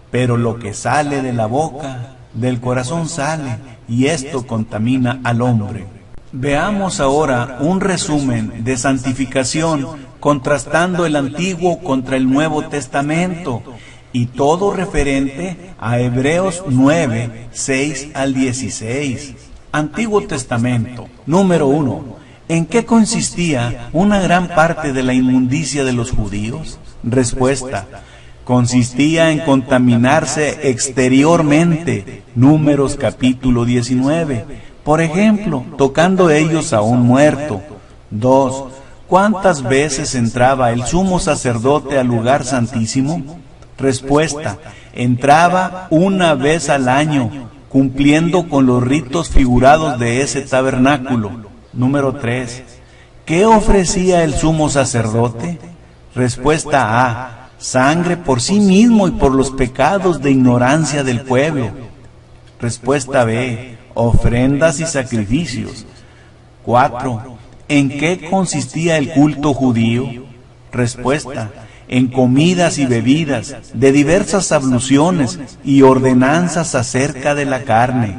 Pero lo que sale de la boca, del corazón sale, y esto contamina al hombre. Veamos ahora un resumen de santificación contrastando el Antiguo contra el Nuevo Testamento, y todo referente a Hebreos 9:6-16. Antiguo Testamento. Número 1. ¿En qué consistía una gran parte de la inmundicia de los judíos? Respuesta: consistía en contaminarse exteriormente. Números capítulo 19. Por ejemplo, tocando ellos a un muerto. 2. ¿Cuántas veces entraba el sumo sacerdote al lugar santísimo? Respuesta: entraba una vez al año, cumpliendo con los ritos figurados de ese tabernáculo. Número 3. ¿Qué ofrecía el sumo sacerdote? Respuesta A: sangre por sí mismo y por los pecados de ignorancia del pueblo. Respuesta B: ofrendas y sacrificios. 4. ¿En qué consistía el culto judío? Respuesta: en comidas y bebidas, de diversas abluciones y ordenanzas acerca de la carne.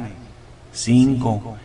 5.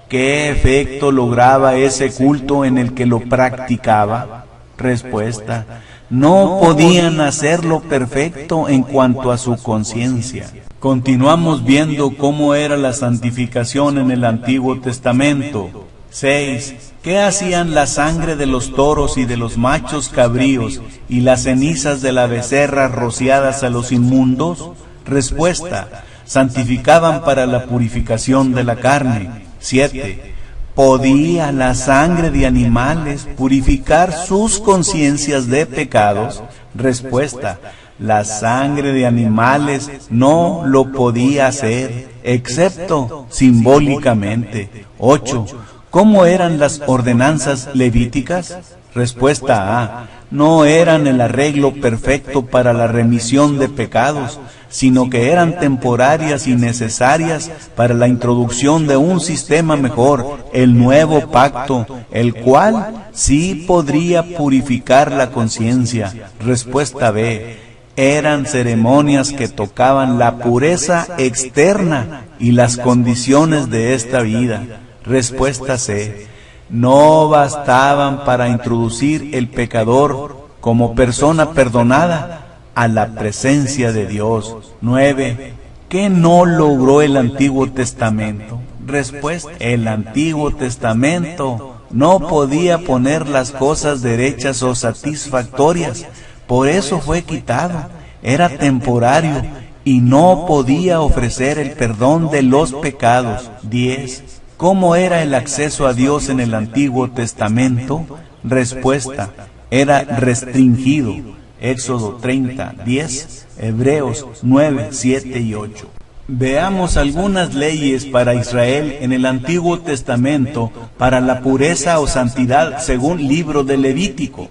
¿Qué efecto lograba ese culto en el que lo practicaba? Respuesta: no podían hacerlo perfecto en cuanto a su conciencia. Continuamos viendo cómo era la santificación en el Antiguo Testamento. 6. ¿Qué hacían la sangre de los toros y de los machos cabríos y las cenizas de la becerra rociadas a los inmundos? Respuesta: santificaban para la purificación de la carne. 7. ¿Podía la sangre de animales purificar sus conciencias de pecados? Respuesta: la sangre de animales no lo podía hacer, excepto simbólicamente. 8. ¿Cómo eran las ordenanzas levíticas? Respuesta A: no eran el arreglo perfecto para la remisión de pecados, sino que eran temporarias y necesarias para la introducción de un sistema mejor, el nuevo pacto, el cual sí podría purificar la conciencia. Respuesta B: eran ceremonias que tocaban la pureza externa y las condiciones de esta vida. Respuesta C. No bastaban para introducir el pecador como persona perdonada a la presencia de Dios. 9. ¿Qué no logró el Antiguo Testamento? Respuesta. El Antiguo Testamento no podía poner las cosas derechas o satisfactorias, por eso fue quitado. Era temporario y no podía ofrecer el perdón de los pecados. 10. ¿Cómo era el acceso a Dios en el Antiguo Testamento? Respuesta. Era restringido. Éxodo 30, 10, Hebreos 9, 7 y 8. Veamos algunas leyes para Israel en el Antiguo Testamento para la pureza o santidad según libro de Levítico.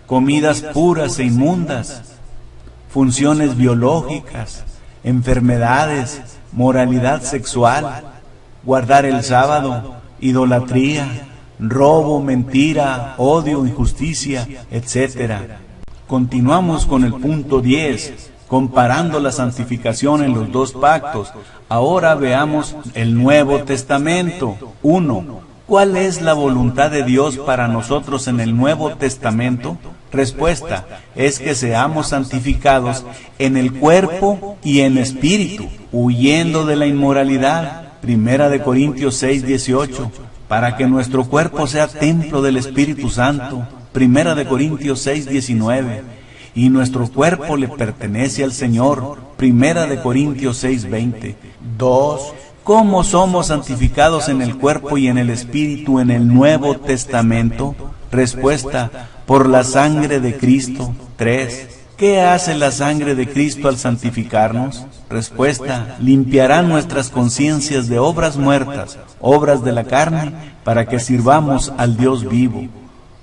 Comidas puras e inmundas, funciones biológicas, enfermedades, moralidad sexual, guardar el sábado, idolatría, robo, mentira, odio, injusticia, etc. Continuamos con el punto 10, comparando la santificación en los dos pactos. Ahora veamos el Nuevo Testamento. 1. ¿Cuál es la voluntad de Dios para nosotros en el Nuevo Testamento? Respuesta. Es que seamos santificados en el cuerpo y en espíritu, huyendo de la inmoralidad. 1 Corintios 6, 18. Para que nuestro cuerpo sea templo del Espíritu Santo. 1 Corintios 6, 19. Y nuestro cuerpo le pertenece al Señor. 1 Corintios 6, 20. 2. ¿Cómo somos santificados en el cuerpo y en el espíritu en el Nuevo Testamento? Respuesta. Por la sangre de Cristo. 3. ¿Qué hace la sangre de Cristo al santificarnos? Respuesta. Limpiará nuestras conciencias de obras muertas, obras de la carne, para que sirvamos al Dios vivo.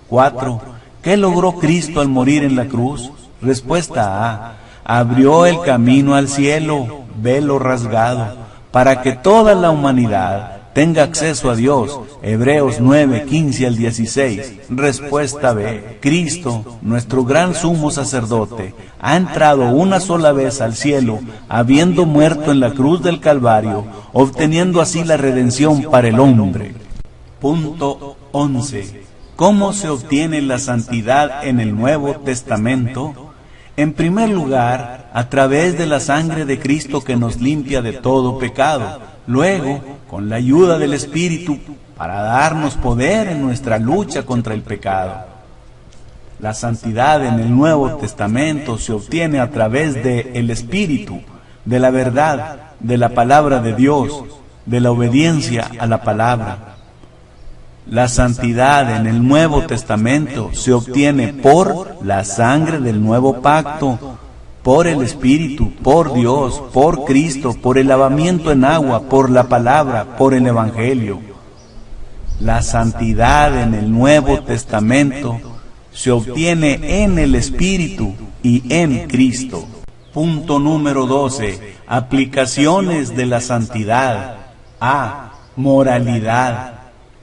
4. ¿Qué logró Cristo al morir en la cruz? Respuesta A. Abrió el camino al cielo, velo rasgado, para que toda la humanidad tenga acceso a Dios. Hebreos 9, 15 al 16. Respuesta B. Cristo, nuestro gran sumo sacerdote, ha entrado una sola vez al cielo, habiendo muerto en la cruz del Calvario, obteniendo así la redención para el hombre. Punto 11. ¿Cómo se obtiene la santidad en el Nuevo Testamento? En primer lugar, a través de la sangre de Cristo que nos limpia de todo pecado. Luego, con la ayuda del Espíritu, para darnos poder en nuestra lucha contra el pecado. La santidad en el Nuevo Testamento se obtiene a través del Espíritu, de la verdad, de la palabra de Dios, de la obediencia a la palabra. La santidad en el Nuevo Testamento se obtiene por la sangre del nuevo pacto, por el Espíritu, por Dios, por Cristo, por el lavamiento en agua, por la palabra, por el Evangelio. La santidad en el Nuevo Testamento se obtiene en el Espíritu y en Cristo. Punto número 12. Aplicaciones de la santidad. A. Moralidad.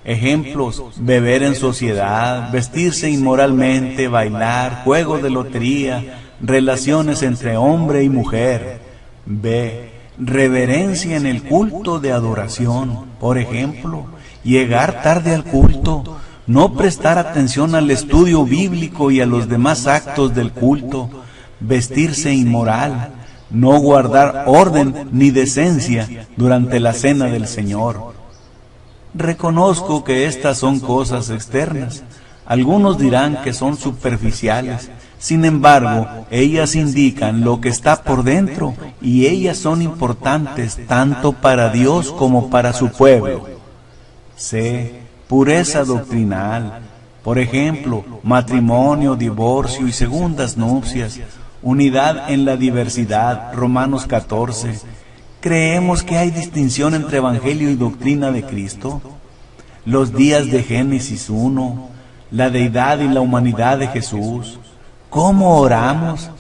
Ejemplos: beber en sociedad, vestirse inmoralmente, bailar, juegos de lotería, relaciones entre hombre y mujer. B. Reverencia en el culto de adoración. Por ejemplo, llegar tarde al culto, no prestar atención al estudio bíblico y a los demás actos del culto, vestirse inmoral, no guardar orden ni decencia durante la cena del Señor. Reconozco que estas son cosas externas. Algunos dirán que son superficiales. Sin embargo, ellas indican lo que está por dentro y ellas son importantes tanto para Dios como para su pueblo. C. Pureza doctrinal. Por ejemplo, matrimonio, divorcio y segundas nupcias. Unidad en la diversidad. Romanos 14. ¿Creemos que hay distinción entre Evangelio y doctrina de Cristo? Los días de Génesis 1, la deidad y la humanidad de Jesús. ¿Cómo oramos?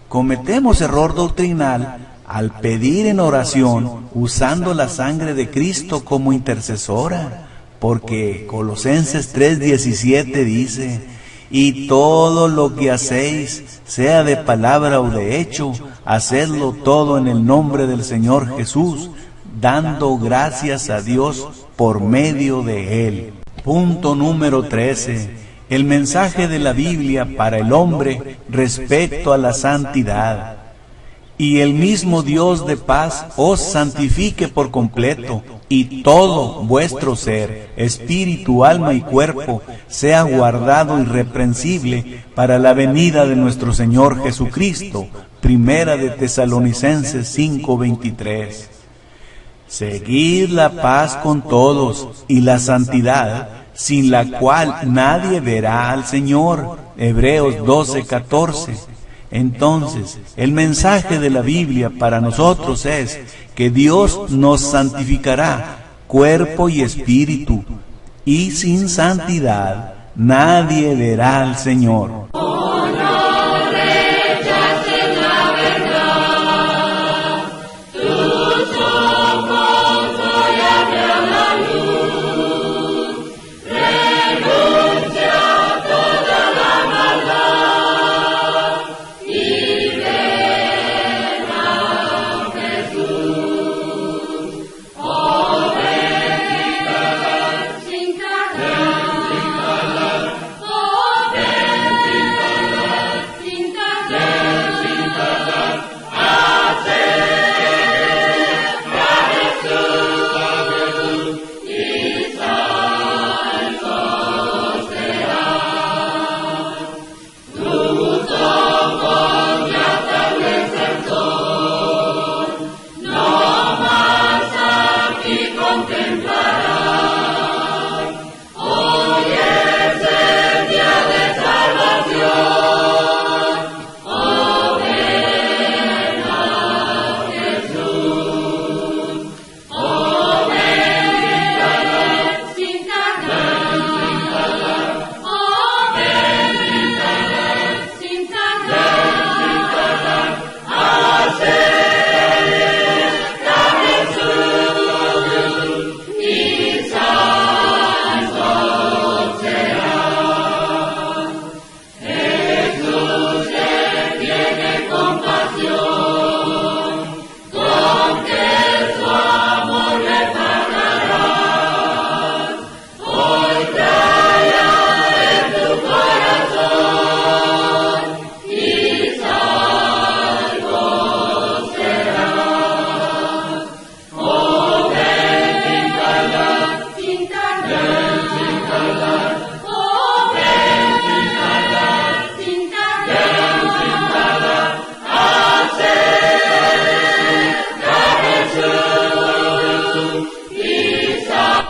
Cometemos error doctrinal al pedir en oración usando la sangre de Cristo como intercesora, porque Colosenses 3:17 dice: y todo lo que hacéis, sea de palabra o de hecho, hacedlo todo en el nombre del Señor Jesús, dando gracias a Dios por medio de Él. Punto número 13. El mensaje de la Biblia para el hombre respecto a la santidad. Y el mismo Dios de paz os santifique por completo, y todo vuestro ser, espíritu, alma y cuerpo, sea guardado irreprensible para la venida de nuestro Señor Jesucristo. Primera de Tesalonicenses 5:23. Seguid la paz con todos y la santidad, sin la cual nadie verá al Señor. Hebreos 12:14. Entonces, el mensaje de la Biblia para nosotros es que Dios nos santificará, cuerpo y espíritu, y sin santidad nadie verá al Señor.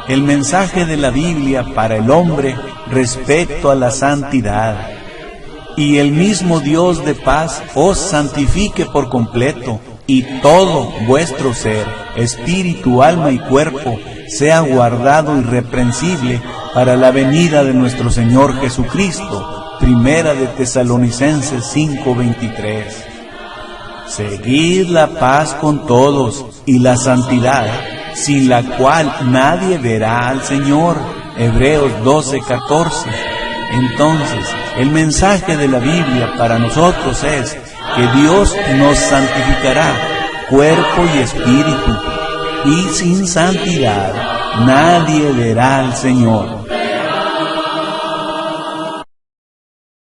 El mensaje de la Biblia para el hombre respecto a la santidad. Y el mismo Dios de paz os santifique por completo, y todo vuestro ser, espíritu, alma y cuerpo, sea guardado irreprensible para la venida de nuestro Señor Jesucristo. Primera de Tesalonicenses 5:23. Seguid la paz con todos y la santidad, sin la cual nadie verá al Señor. Hebreos 12:14. Entonces, el mensaje de la Biblia para nosotros es que Dios nos santificará, cuerpo y espíritu, y sin santidad nadie verá al Señor.